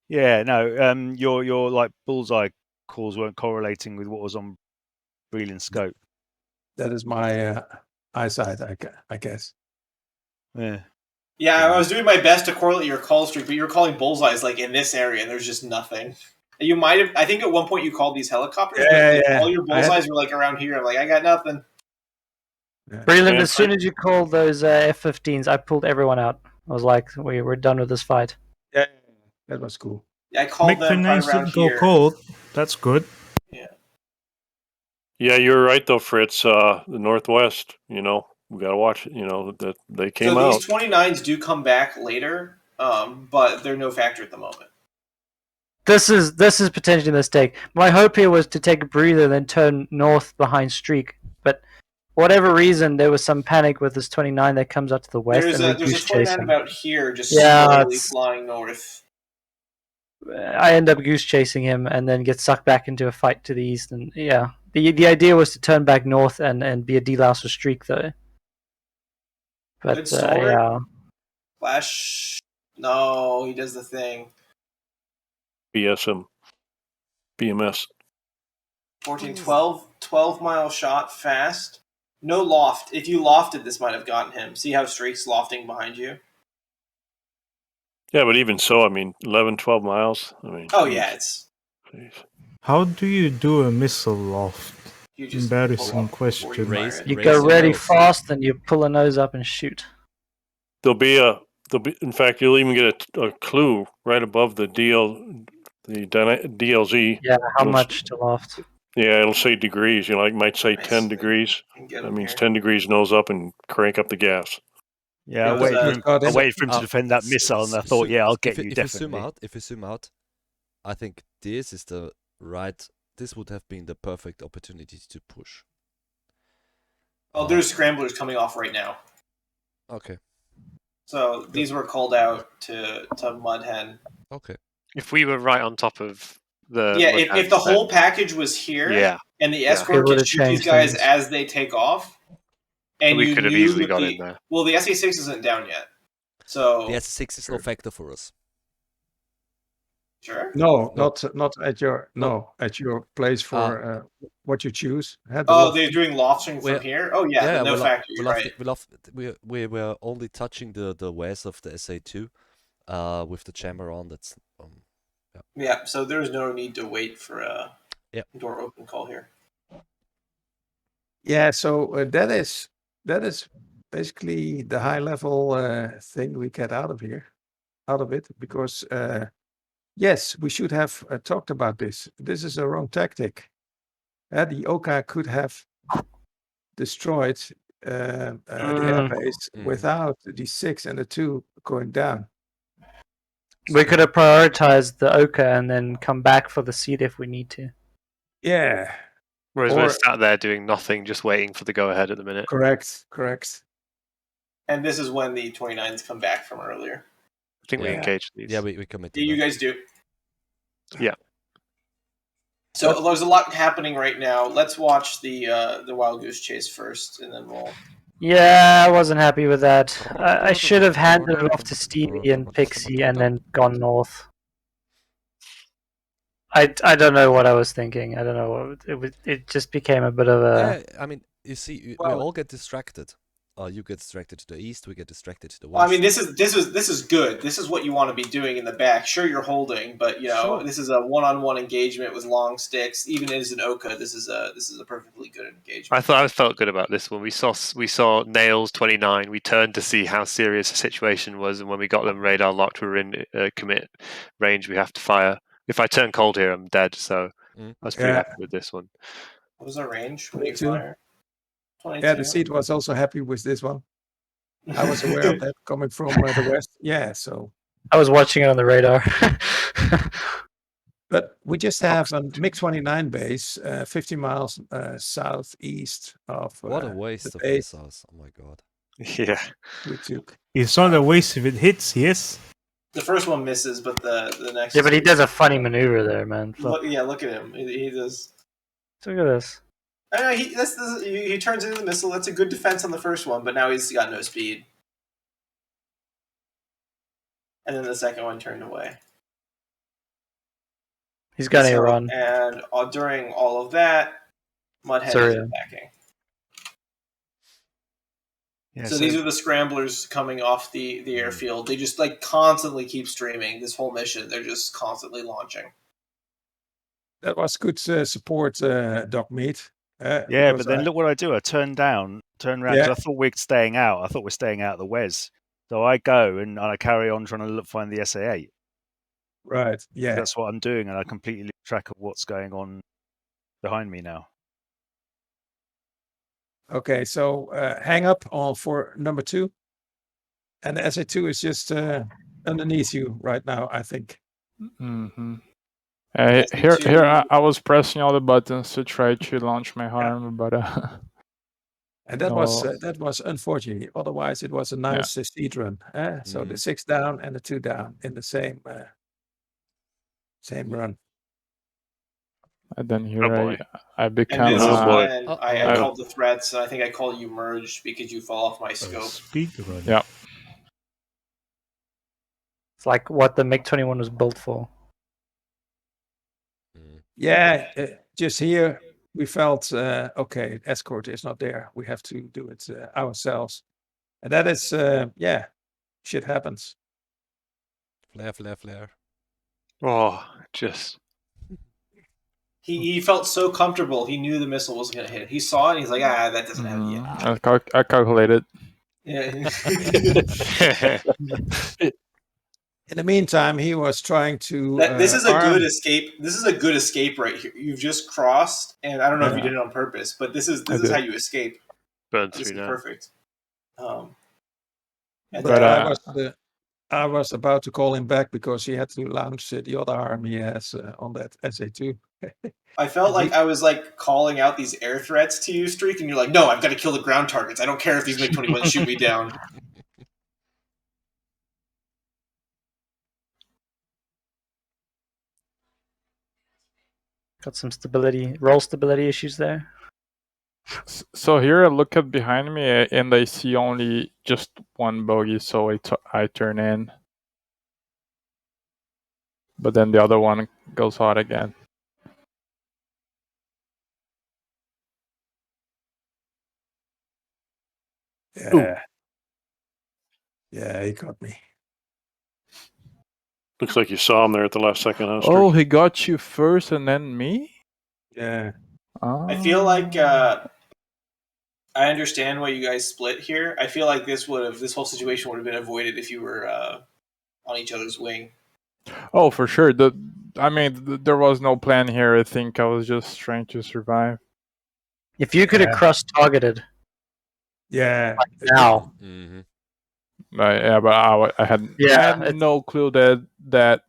Yeah, no. Your like bullseye calls weren't correlating with what was on Breland scope. That is my eyesight, I guess. Yeah. Yeah, I was doing my best to correlate your call streak, but you were calling bullseyes like in this area, and there's just nothing. You might have. I think at one point you called these helicopters. Yeah. All your bullseyes were like around here. I'm like, I got nothing. Yeah. Breland, as soon as you called those F-15s, I pulled everyone out. I was like, we're done with this fight. Yeah, that was cool. Yeah, I called them right around here. Cold. That's good. Yeah, you're right though, Fritz. The Northwest, we gotta watch it. That they came out. These 29s do come back later, but they're no factor at the moment. This is potentially a mistake. My hope here was to take a breather, then turn north behind Streak. But for whatever reason, there was some panic with this 29 that comes out to the west. There's and a 29 about here, just slowly flying north. I end up goose chasing him and then get sucked back into a fight to the east. And yeah, the idea was to turn back north and be a delouse for Streak though. But yeah. Flash. No, he does the thing. BMS. 14, 12 mile shot fast. No loft. If you lofted, this might have gotten him. See how Streak's lofting behind you? Yeah, but even so, 11, 12 miles. Oh yeah, it's. Geez. How do you do a missile loft? Embarrassing question. You go really fast and you pull a nose up and shoot. In fact, you'll even get a clue right above the DLZ. Yeah, how much to loft? Yeah, it'll say degrees. Might say 10 degrees. That means 10 degrees nose up and crank up the gas. Yeah, I waited for him to defend that missile, and I thought, yeah, I'll get you definitely. If you zoom out, I think this is the right. This would have been the perfect opportunity to push. Oh, there's scramblers coming off right now. Okay. So these were called out to Mudhen. Okay. If we were right on top of the if the whole package was here, and the escort could shoot these guys as they take off, and we could have easily got in there. Well, the SA-6 isn't down yet, so the SA-6 is no factor for us. Sure. No, not at your at your place for what you choose. They're doing lofting from here. Oh yeah, no factor. We were only touching the wares of the SA2 with the jammer on. That's yeah. So there's no need to wait for a door open call here. Yeah. So that is basically the high level thing we get out of it, because. Yes, we should have talked about this. This is a wrong tactic. The OCA could have destroyed the airbase without the 6 and the 2 going down. We could have prioritized the OCA and then come back for the seed if we need to. Yeah. Whereas we're sat there doing nothing, just waiting for the go-ahead at the minute. Correct. And this is when the 29s come back from earlier. I think we engaged these. Yeah, we committed. You guys do. Yeah. So there's a lot happening right now. Let's watch the Wild Goose Chase first, and then we'll. Yeah, I wasn't happy with that. I should have handed it off to Stevie and Pixie and then gone north. I don't know what I was thinking. I don't know. It just became a bit of a. I mean, you see, we all get distracted. You get distracted to the east, we get distracted to the west. Well, I mean, this is good. This is what you want to be doing in the back. Sure, you're holding, but this is a one-on-one engagement with long sticks. Even as an OCA, this is a perfectly good engagement. I felt good about this one. We saw Nails 29. We turned to see how serious the situation was, and when we got them radar locked, we were in commit range. We have to fire. If I turn cold here, I'm dead. So I was pretty happy with this one. What was our range when you fire? 22. Yeah, the seat was also happy with this one. I was aware of that coming from the west. Yeah, so I was watching it on the radar. But we just have a MiG-29 base 50 miles southeast of. What a waste of missiles! Oh my god. Yeah. We took. It's not a waste if it hits. Yes. The first one misses, but the next. Yeah, but he does a funny maneuver there, man. Look at him. He does. Look at this. I know he turns into the missile. That's a good defense on the first one, but now he's got no speed. And then the second one turned away. He's got to run. And during all of that, Mudhead is attacking. Yeah, so these are the scramblers coming off the airfield. They just constantly keep streaming this whole mission. They're just constantly launching. That was good support, Doc Meat. Yeah, but then look what I do. I turn around, because I thought we're staying out. I thought we're staying out of the Wes. So I go and I carry on trying to find the SA-8. Right, yeah. That's what I'm doing, and I completely lose track of what's going on behind me now. Okay, so hang up for number 2. And the SA-2 is just underneath you right now, I think. Mm-hmm. Here I was pressing all the buttons to try to launch my harm, but and that was unfortunate. Otherwise, it was a nice speed run. So the 6 down and the 2 down in the same run. And then here I become. And this is when I called the threats, and I think I called you merged because you fall off my scope. Speed run. Yeah. It's like what the MiG-21 was built for. Yeah, just here we felt okay. Escort is not there. We have to do it ourselves, and that is shit happens. Flare. Oh, just. He felt so comfortable. He knew the missile wasn't going to hit. He saw it. And he's like, that doesn't have it yet. I calculated. Yeah. In the meantime, he was trying to. This is a arm. good escape. This is a good escape right here. You've just crossed, and I don't know if you did it on purpose, but this is how you escape. Burn This through is now. perfect. But I was about to call him back because he had to launch the other arm he has on that SA2. I felt like I was like calling out these air threats to you, Streak, and you're like, no, I've got to kill the ground targets. I don't care if these MiG-21s shoot me down. Got some roll stability issues there. So here I look at behind me and I see only just one bogey, so I turn in. But then the other one goes hot again. Yeah. Ooh. Yeah, he got me. Looks like you saw him there at the last second. Huh, oh, he got you first and then me? Yeah. I feel like I understand why you guys split here. I feel like this whole situation would have been avoided if you were on each other's wing. Oh, for sure. There was no plan here. I think I was just trying to survive. If you could have cross-targeted. Yeah. Like now. Mm-hmm. But I had no clue that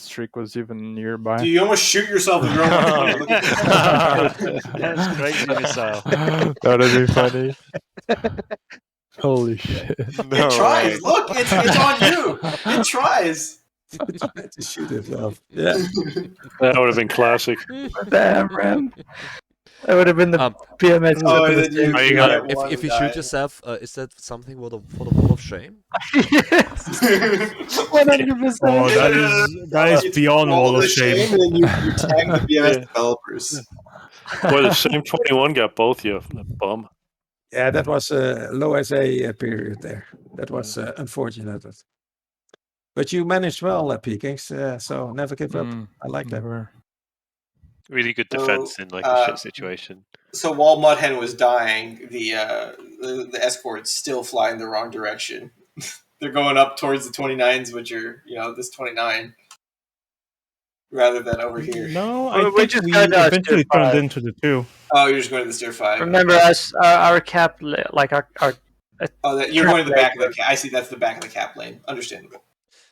streak was even nearby. Do you almost shoot yourself with your own That's crazy missile. That would be funny. Holy shit. No, it tries. Right. Look, it's on you. It tries. To shoot himself. Yeah. That would have been classic. Damn, Ram. That would have been the BMX. If you shoot yourself, is that something for the wall of shame? 100%. Oh, that is beyond wall of shame. And then you tag the BMS developers. Boy, the same 21 got both you, bum. Yeah, that was a low SA period there. That was unfortunate. But you managed well, Peakings, so never give up. I like that. Really good defense in like a shit situation. So while Mudhen was dying, the escorts still fly in the wrong direction. They're going up towards the 29s, which are, this 29, rather than over here. No, I think we eventually turned into the 2. Oh, you're just going to the Steer 5. Remember us, our cap, like our you're going to the back of the cap. I see, that's the back of the cap lane. Understandable.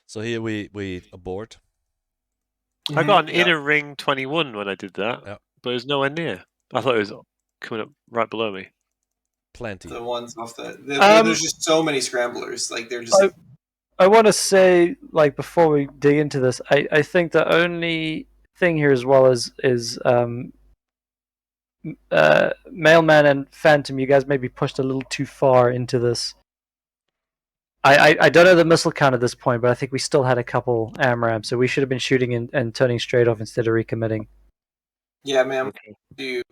So here we abort. I got an inner ring 21 when I did that, but it was nowhere near. I thought it was coming up right below me. Plenty. The ones off there's just so many scramblers. Like they're just. I want to say, like, before we dig into this, I think the only thing here as well is Mailman and Phantom. You guys maybe pushed a little too far into this. I don't know the missile count at this point, but I think we still had a couple AMRAAM, so we should have been shooting and turning straight off instead of recommitting. Yeah, ma'am. Do you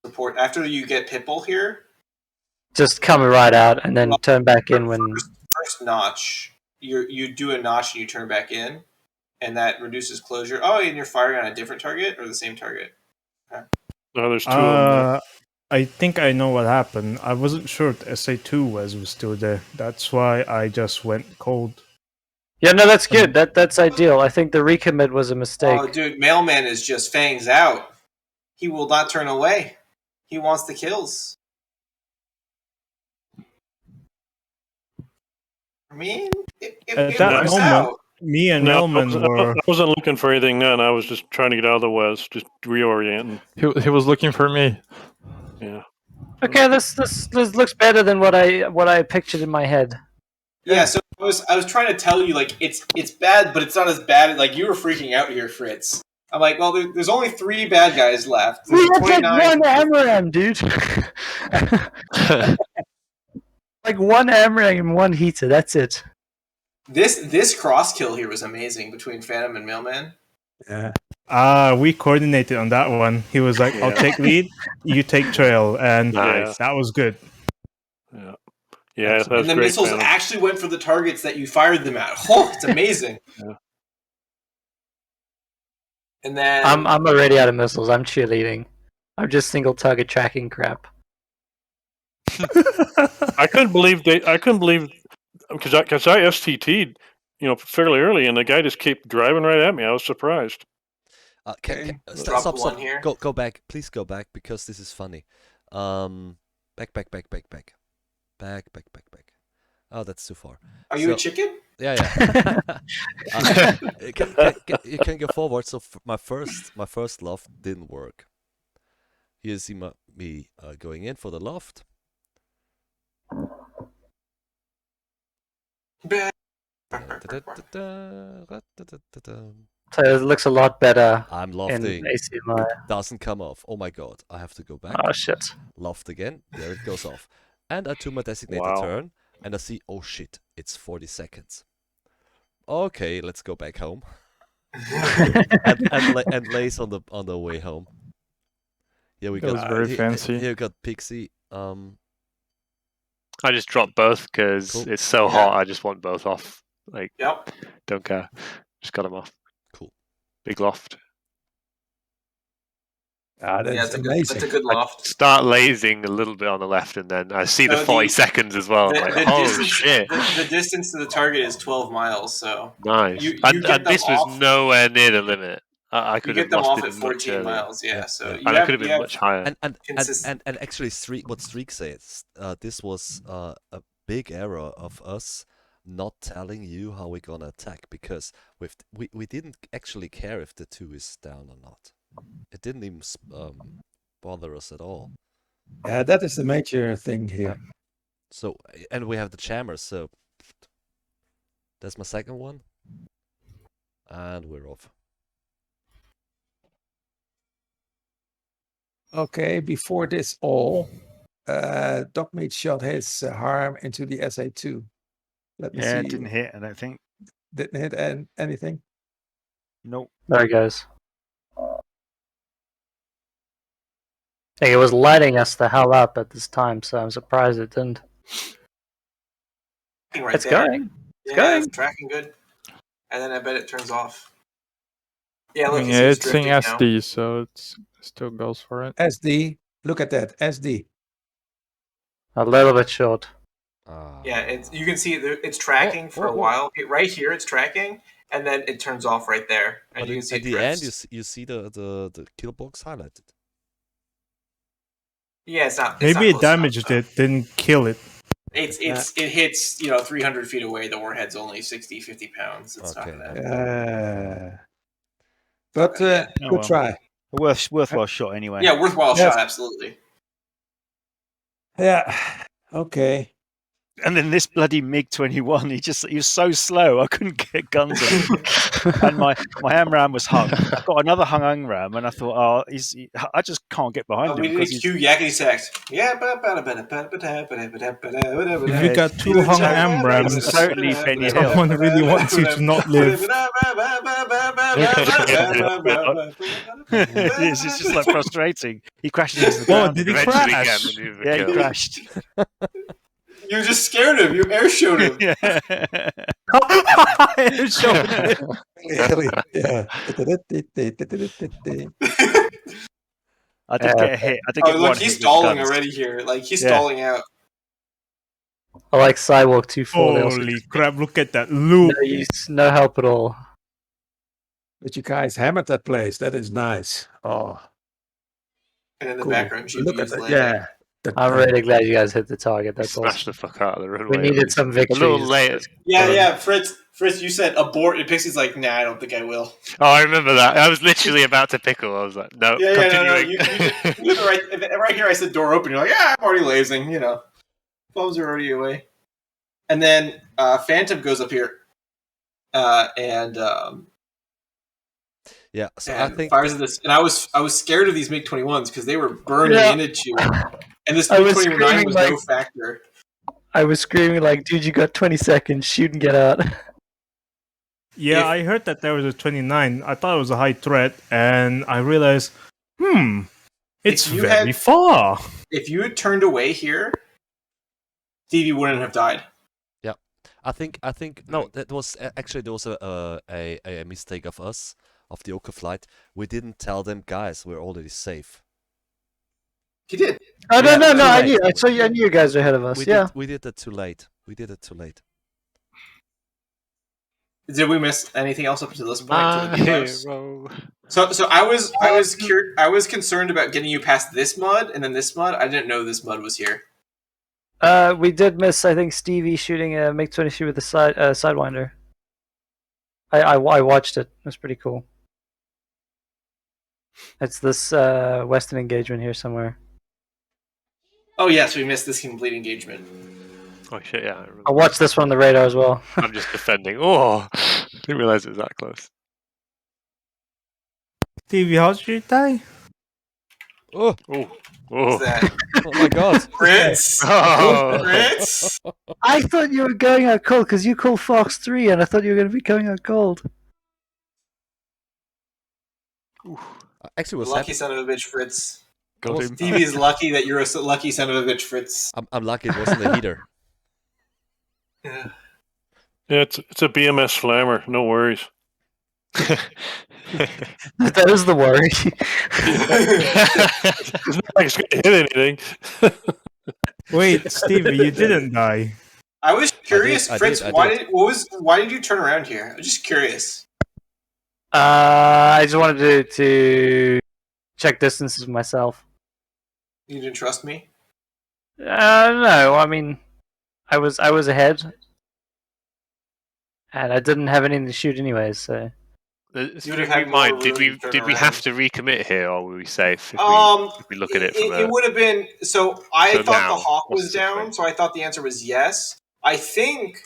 support after you get Pitbull here? Just come right out and then turn back in when first notch. You do a notch and you turn back in, and that reduces closure. Oh, and you're firing on a different target or the same target? Okay. No, there's 2 of them. I think I know what happened. I wasn't sure if SA2 was still there. That's why I just went cold. Yeah, no, that's good. That's ideal. I think the recommit was a mistake. Oh, dude, Mailman is just fangs out. He will not turn away. He wants the kills. I mean, at that moment, me and Mailman were. I wasn't looking for anything then. I was just trying to get out of the west, just reorienting. He was looking for me. Yeah. Okay, this looks better than what I pictured in my head. Yeah, so I was trying to tell you, like, it's bad, but it's not as bad. Like, you were freaking out here, Fritz. I'm like, well, there's only 3 bad guys left. We had like one AMRAAM, dude. Like one AMRAAM and one heater. That's it. This cross kill here was amazing between Phantom and Mailman. Yeah. We coordinated on that one. He was like, I'll take lead, you take trail, and that was good. Yeah. Yeah, that was and the great, missiles Phantom. actually went for the targets that you fired them at. Oh, it's amazing. Yeah. And then I'm already out of missiles. I'm cheerleading. I'm just single target tracking crap. I couldn't believe because I STT'd fairly early, and the guy just kept driving right at me. I was surprised. Stop. Go back. Please go back, because this is funny. Back. Oh, that's too far. Are you a chicken? Yeah. You can go forward. So my first loft didn't work. Here you see me going in for the loft. So it looks a lot better. I'm lofting. ACMI. Doesn't come off. Oh my god! I have to go back. Oh shit! Loft again. There it goes off. And I do my designated turn, and I see. Oh shit! It's 40 seconds. Okay, let's go back home. and lace on the way home. Yeah, we got very fancy. Here we got Pixie. I just dropped both because it's so hot. I just want both off. Like, don't care. Just got them off. Cool. Big loft. That's amazing. That's a good loft. Start lasing a little bit on the left, and then I see the 40 seconds as well. Shit. The distance to the target is 12 miles, so... Nice. And this was nowhere near the limit. I could have lost it at 14 miles, so... And I could have been much higher. And actually, what Streak says, this was a big error of us not telling you how we're gonna attack, because we didn't actually care if the 2 is down or not. It didn't even bother us at all. Yeah, that is the major thing here. So, and we have the jammers, so that's my second one. And we're off. Okay, before this all, Dogmeat shot his harm into the SA2. Let me see. It didn't hit, I don't think. Didn't hit anything? Nope. There it goes. Hey, it was lighting us the hell up at this time, so I'm surprised it didn't. It's going. It's going. It's tracking good. And then I bet it turns off. Yeah, look, it's saying SD, so it still goes for it. SD. Look at that. SD. A little bit short. Yeah, you can see it's tracking for a while. Right here, it's tracking, and then it turns off right there. And you can see at the end, you see the kill box highlighted. Yeah, it's not. Maybe it damaged it, didn't kill it. It hits 300 feet away. The warhead's only 60, 50 pounds. It's not that. But good try. Worthwhile shot anyway. Yeah, worthwhile shot, absolutely. Yeah. Okay. And then this bloody MiG-21, he was so slow, I couldn't get guns on him. And my AMRAAM was hung. I got another hung AMRAAM, and I thought, I just can't get behind him. We need to cue yakety sax. Yeah. If you got 2 hung AMRAAMs, totally Penny Hill. someone really wants you to not live. It's just like frustrating. He crashed into the ground. Did he crash? Yeah, he crashed. You just scared him. You air showed him. Yeah. Air showed him. Yeah. I did get a hit. Look, he's stalling already here. Like, he's stalling out. I like Sidewalk 2-4. Holy crap, look at that loop. No help at all. But you guys hammered that place. That is nice. Oh. And in the background, look at that. Yeah. I'm really glad you guys hit the target. That's Smash the fuck out of the runway. We needed some victories. A little late. Yeah, Fritz, you said abort, and Pixie's like, nah, I don't think I will. Oh, I remember that. I was literally about to pickle. I was like, no, continuing. You right here, I said door open. You're like, yeah, I'm already lasing, Bombs are already away. And then Phantom goes up here, and yeah, so I think fires at this. And I was scared of these MiG-21s because they were burning into you. And this MiG-29 was no factor. I was screaming like, dude, you got 20 seconds, shoot and get out. Yeah, I heard that there was a 29. I thought it was a high threat, and I realized, it's very far. If you had turned away here, Stevie wouldn't have died. Yeah, I think no, that was actually there was a mistake of us, of the OCA flight. We didn't tell them, guys, we're already safe. He did. Oh no! I knew. I knew you guys were ahead of us. We did that too late. Did we miss anything else up to this point? To the hero. So I was concerned about getting you past this mud and then this mud. I didn't know this mud was here. We did miss, I think, Stevie shooting a MiG-23 with a Sidewinder. I watched it. It was pretty cool. It's this western engagement here somewhere. Oh yes, we missed this complete engagement. Oh shit! Yeah, I watched this one on the radar as well. I'm just defending. Oh, didn't realize it was that close. Stevie, how did you die? Oh, What's that? Oh my god. Fritz! Oh. Fritz! I thought you were going out cold because you called Fox 3 and I thought you were going to be going out cold. Actually, was Lucky son of a bitch, Fritz. Got him. Stevie is lucky that you're a lucky son of a bitch, Fritz. I'm lucky it wasn't a heater. Yeah. Yeah, it's a BMS slammer. No worries. That is the worry. It's not like it's going to hit anything. Wait, Stevie, you didn't die. I was curious, I Fritz. did. Why did you turn around here? I'm just curious. I just wanted to check distances myself. You didn't trust me? No, I mean, I was ahead, and I didn't have anything to shoot anyways. So. Did we have to recommit here, or were we safe if we look at it from it would have been so. I So thought now, the Hawk what's was the down, so I thought the answer was yes. I think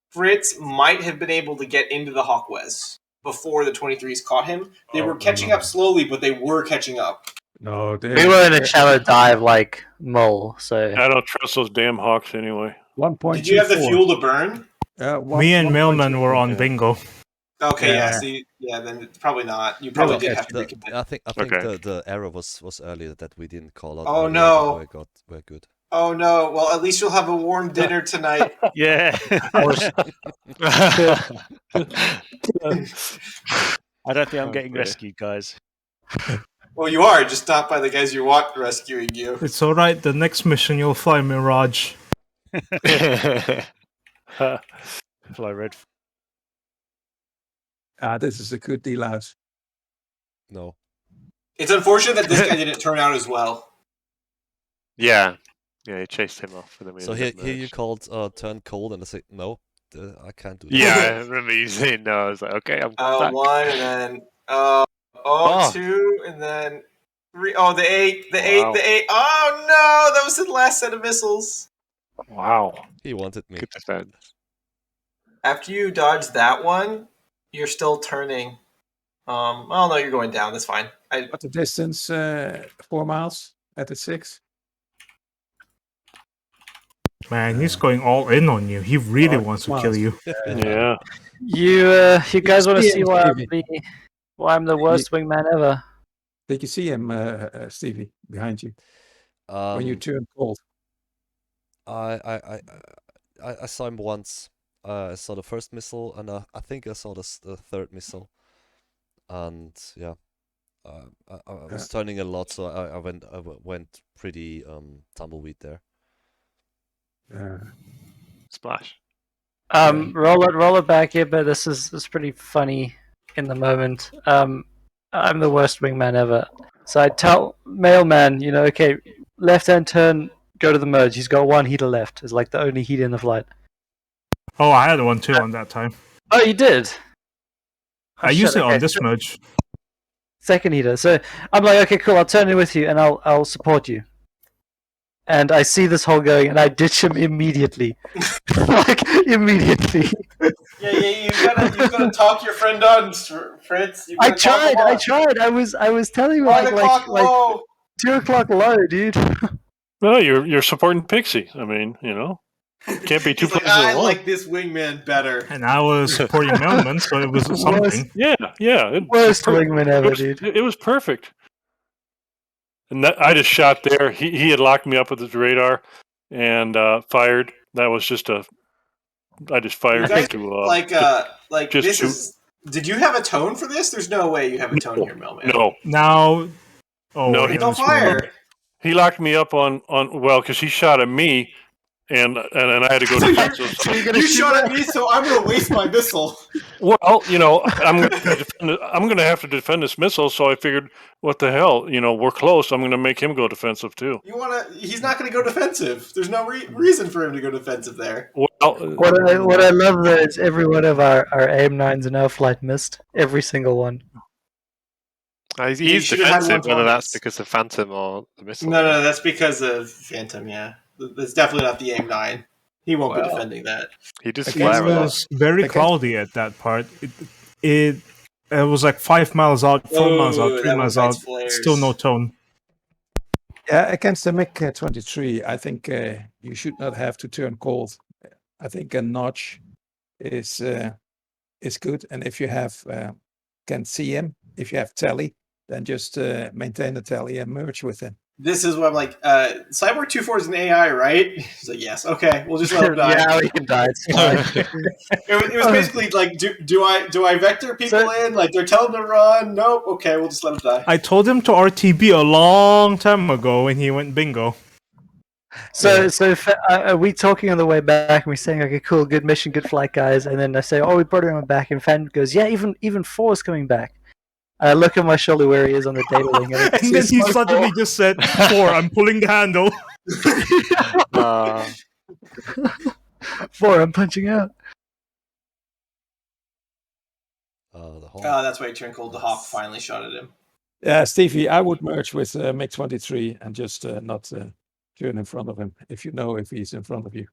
Fritz might have been able to get into the Hawk West before the 23s caught him. They were catching up slowly, but they were catching up. No, we were in a shallow dive like mole, so I don't trust those damn Hawks anyway. 1.24. Did you have the fuel to burn? Me and Mailman were on bingo. Okay, Yeah. then probably not. You probably did have to The- recommit. I think Okay. the error was earlier that we didn't call out. Oh, earlier, no. but we're good. Oh no! Well, at least you'll have a warm dinner tonight. Yeah. I was- I don't think I'm Oh, getting dear. rescued, guys. Well, you are just not by the guys you want rescuing you. It's alright, the next mission you'll fly Mirage. Fly red. This is a good deal out. No. It's unfortunate that this guy didn't turn out as well. Yeah, he chased him off, and then we So ended here up you merged. called turn cold, and I said no, I can't do that. Yeah, I remember you saying no. I was like, okay, I'm back. 1 and then Oh. 2 and then 3. Oh, the 8, the 8, Wow. the 8. Oh no, that was the last set of missiles. Wow. He wanted me. Good defense. After you dodge that one, you're still turning. Oh no, you're going down. That's fine. What the distance? 4 miles at the 6. Man, he's going all in on you. He really wants to come on. kill you. Yeah. you guys want to see see him, why I'm the worst wingman ever? Did you see him, Stevie, behind you when you turned cold? I saw him once. I saw the first missile, and I think I saw the third missile. And yeah, I was turning a lot, so I went pretty tumbleweed there. Splash. Roll it back here, but this is pretty funny in the moment. I'm the worst wingman ever. So I tell Mailman, okay, left hand turn, go to the merge. He's got one heater left. It's like the only heater in the flight. Oh, I had one too on that time. Oh, you did? I used it on this merge. Second heater. So I'm like, okay, cool. I'll turn in with you, and I'll support you. And I see this hole going, and I ditch him immediately. Like immediately. Yeah, you gotta talk your friend on, Fritz. You I gotta talk him on. tried. I was telling you 1 like o'clock low. 2 o'clock low, dude. No, you're supporting Pixie. I mean, can't be too He's like, places I at once. like this wingman better. And I was supporting Mailman, so it was something. Yeah. It Worst wingman ever, dude. It was perfect. And I just shot there. He had locked me up with his radar and fired. That was just I just fired You guys, to just this shoot. is. Did you have a tone for this? There's no way you have a tone here, Mailman. No. Now, No, Don't fire. He locked me up on well, because he shot at me, and I had to go defensive. You shot at me, so I'm gonna waste my missile. Well, I'm gonna have to defend this missile, so I figured, what the hell, we're close. I'm gonna make him go defensive too. He's not gonna go defensive. There's no reason for him to go defensive there. Well, what I love though is every one of our AIM-9s in our flight missed. Every single one. He's defensive, whether that's because of Phantom or the missile. No, that's because of Phantom, yeah. That's definitely not the AIM-9. He won't be defending that. He just It was very cloudy at that part. It was like 5 miles out, 4 miles out, 3 miles out. Still no tone. Yeah, against the MiG-23, I think you should not have to turn cold. I think a notch is good, and if you have can see him, if you have tally, then just maintain the tally and merge with him. This is what I'm like. Cyborg 2-4 is an AI, right? He's like, yes. Okay, we'll just let him die. Yeah, we can die. It's fine. it was basically like, do I vector people in? Like they're telling him to run. Nope. Okay, we'll just let him die. I told him to RTB a long time ago when he went bingo. So are we talking on the way back and we're saying, okay, cool, good mission, good flight, guys, and then I say, oh, we brought him back, and Fan goes, yeah, even 4 is coming back. I look at my shoulder where he is on the data link, and then he suddenly just said, 4, I'm pulling the handle. 4, I'm punching out. That's why he turned cold. The Hawk finally shot at him. Yeah, Stevie, I would merge with MiG-23 and just not turn in front of him if he's in front of you.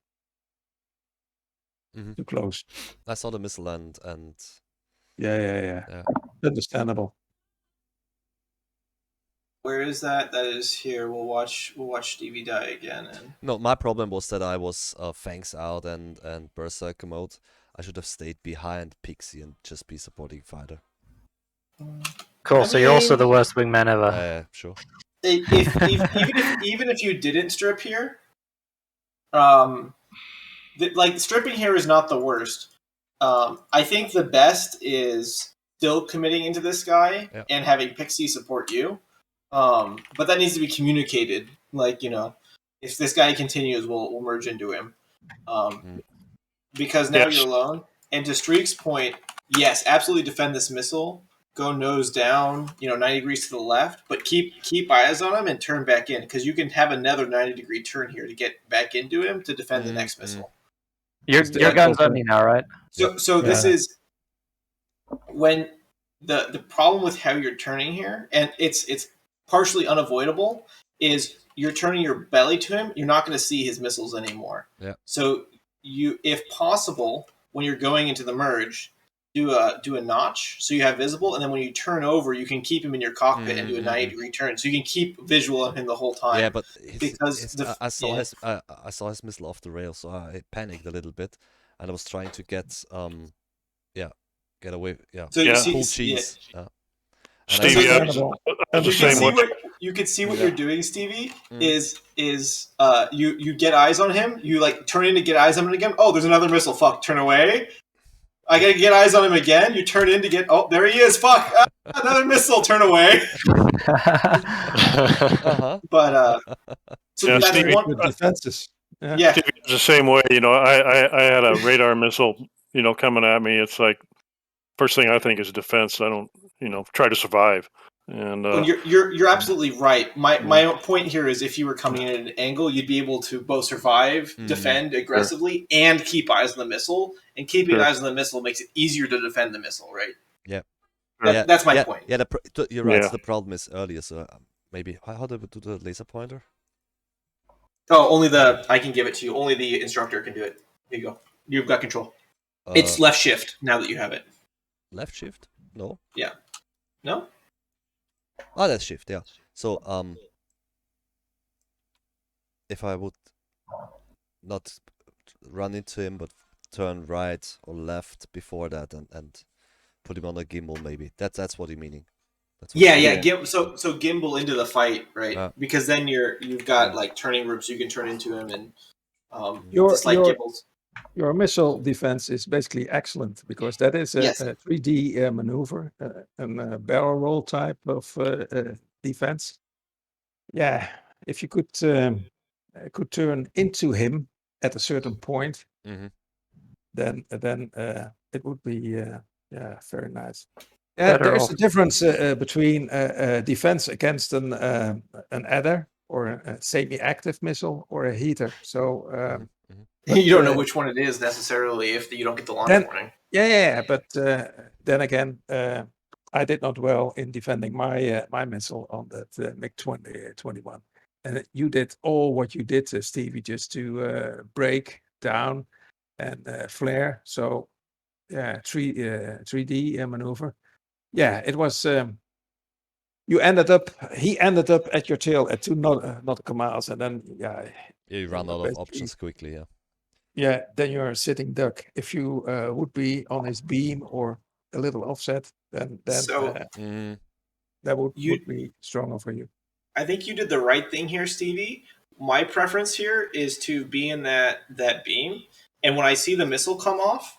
Too close. I saw the missile and yeah. Understandable. Where is that? That is here. We'll watch Stevie die again. No, my problem was that I was Fangs out and Berserker mode. I should have stayed behind Pixie and just be supporting fighter. Cool. So you're also the worst wingman ever. Yeah, sure. Even if you didn't strip here, stripping here is not the worst. I think the best is still committing into this guy and having Pixie support you. But that needs to be communicated. Like, if this guy continues, we'll merge into him. Because now you're alone. And to Streak's point, yes, absolutely defend this missile. Go nose down, 90 degrees to the left, but keep eyes on him and turn back in, because you can have another 90-degree turn here to get back into him to defend the next missile. Your gun's on me now, right? So this is when the problem with how you're turning here, and it's partially unavoidable, is you're turning your belly to him. You're not going to see his missiles anymore. Yeah. So you, if possible, when you're going into the merge, do a notch so you have visible, and then when you turn over, you can keep him in your cockpit and do a 90-degree turn, so you can keep visual on him the whole time. Yeah, but I saw his missile off the rail, so I panicked a little bit, and I was trying to get away. Yeah, so you pull cheese. Stevie, you can see what you're doing, Stevie. Is you get eyes on him, you turn in to get eyes on him again. Oh, there's another missile. Fuck, turn away. I gotta get eyes on him again. You turn in to get. Oh, there he is. Fuck, another missile. Turn away. But Stevie, defenses. Yeah, Stevie, it's the same way. I had a radar missile. Coming at me. It's like first thing I think is defense. I don't. Try to survive. And you're absolutely right. My point here is, if you were coming in at an angle, you'd be able to both survive, defend aggressively, and keep eyes on the missile. And keeping eyes on the missile makes it easier to defend the missile, right? Yeah. That's my point. Yeah, you're right. So the problem is earlier. So maybe how do we do the laser pointer? Oh, I can give it to you. Only the instructor can do it. There you go. You've got control. It's left shift now that you have it. Left shift? No. Yeah. No. Oh, that's shift. Yeah. So if I would not run into him, but turn right or left before that, and put him on a gimbal, maybe that's what you're meaning. So gimbal into the fight, right? Because then you've got turning room, so you can turn into him, and gimbals. Your missile defense is basically excellent, because that is a 3D maneuver, a barrel roll type of defense. Yeah, if you could turn into him at a certain point, Mm-hmm. then it would be very nice. Yeah, there's a difference between defense against an adder or a semi-active missile or a heater. So you don't know which one it is necessarily if you don't get the launch warning. Yeah, but then again, I did not well in defending my my missile on that MiG-21, and you did all what you did, Stevie, just to break down and flare. So yeah, 3D maneuver. Yeah, it was. He ended up at your tail at 2 nautical miles, and then you run out of options quickly. Yeah, then you're a sitting duck. If you would be on his beam or a little offset, then that would be stronger for you. I think you did the right thing here, Stevie. My preference here is to be in that beam, and when I see the missile come off,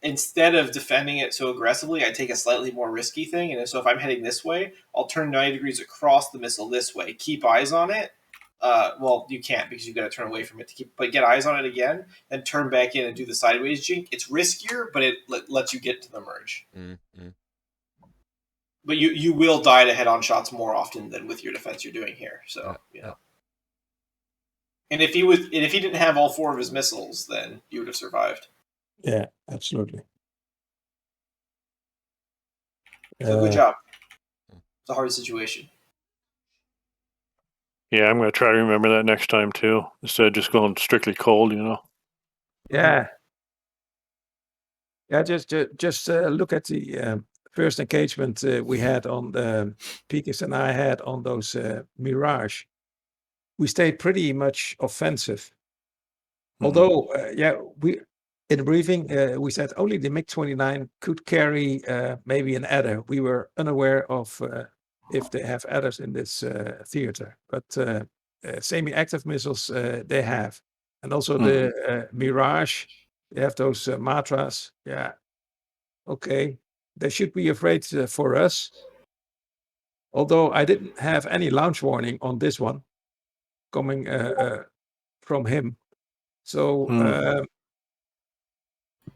instead of defending it so aggressively, I take a slightly more risky thing. And so if I'm heading this way, I'll turn 90 degrees across the missile this way, keep eyes on it. Well, you can't because you've got to turn away from it to but get eyes on it again, then turn back in and do the sideways jink. It's riskier, but it lets you get to the merge. Mm-hmm. But you will die to head-on shots more often than with your defense you're doing here. So And if he didn't have all 4 of his missiles, then you would have survived. Yeah, absolutely. So good job. It's a hard situation. Yeah, I'm going to try to remember that next time too, instead of just going strictly cold. Yeah. Yeah, just look at the first engagement we had on the Picus and I had on those Mirage. We stayed pretty much offensive. Although, we in the briefing we said only the MiG-29 could carry maybe an adder. We were unaware of if they have adders in this theater, but semi-active missiles they have, and also the Mirage. They have those Matras. Yeah, okay. They should be afraid for us. Although I didn't have any launch warning on this one coming from him. So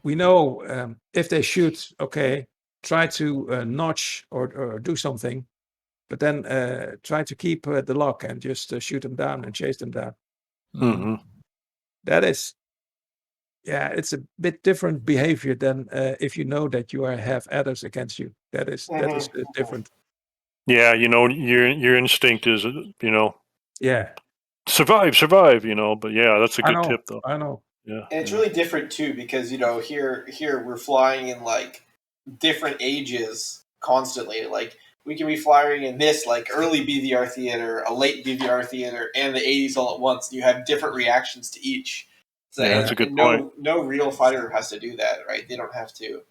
we know if they shoot, okay, try to notch or do something, but then try to keep the lock and just shoot them down and chase them down. Mm-hmm. That is, it's a bit different behavior than if you know that you have adders against you. That is different. Yeah, your instinct is, Yeah. survive, but yeah, that's a good tip though. I know. Yeah. And it's really different too, because here we're flying in like different ages constantly. Like we can be flying in this like early BVR theater, a late BVR theater, and the 80s all at once. And you have different reactions to each. So, that's a good point. No real fighter has to do that, right? They don't have to.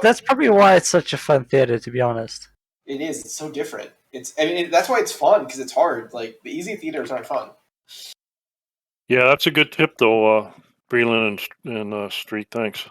That's probably why it's such a fun theater, to be honest. It is. It's so different. That's why it's fun, because it's hard. Like the easy theaters aren't fun. Yeah, that's a good tip though, Breland and Street. Thanks.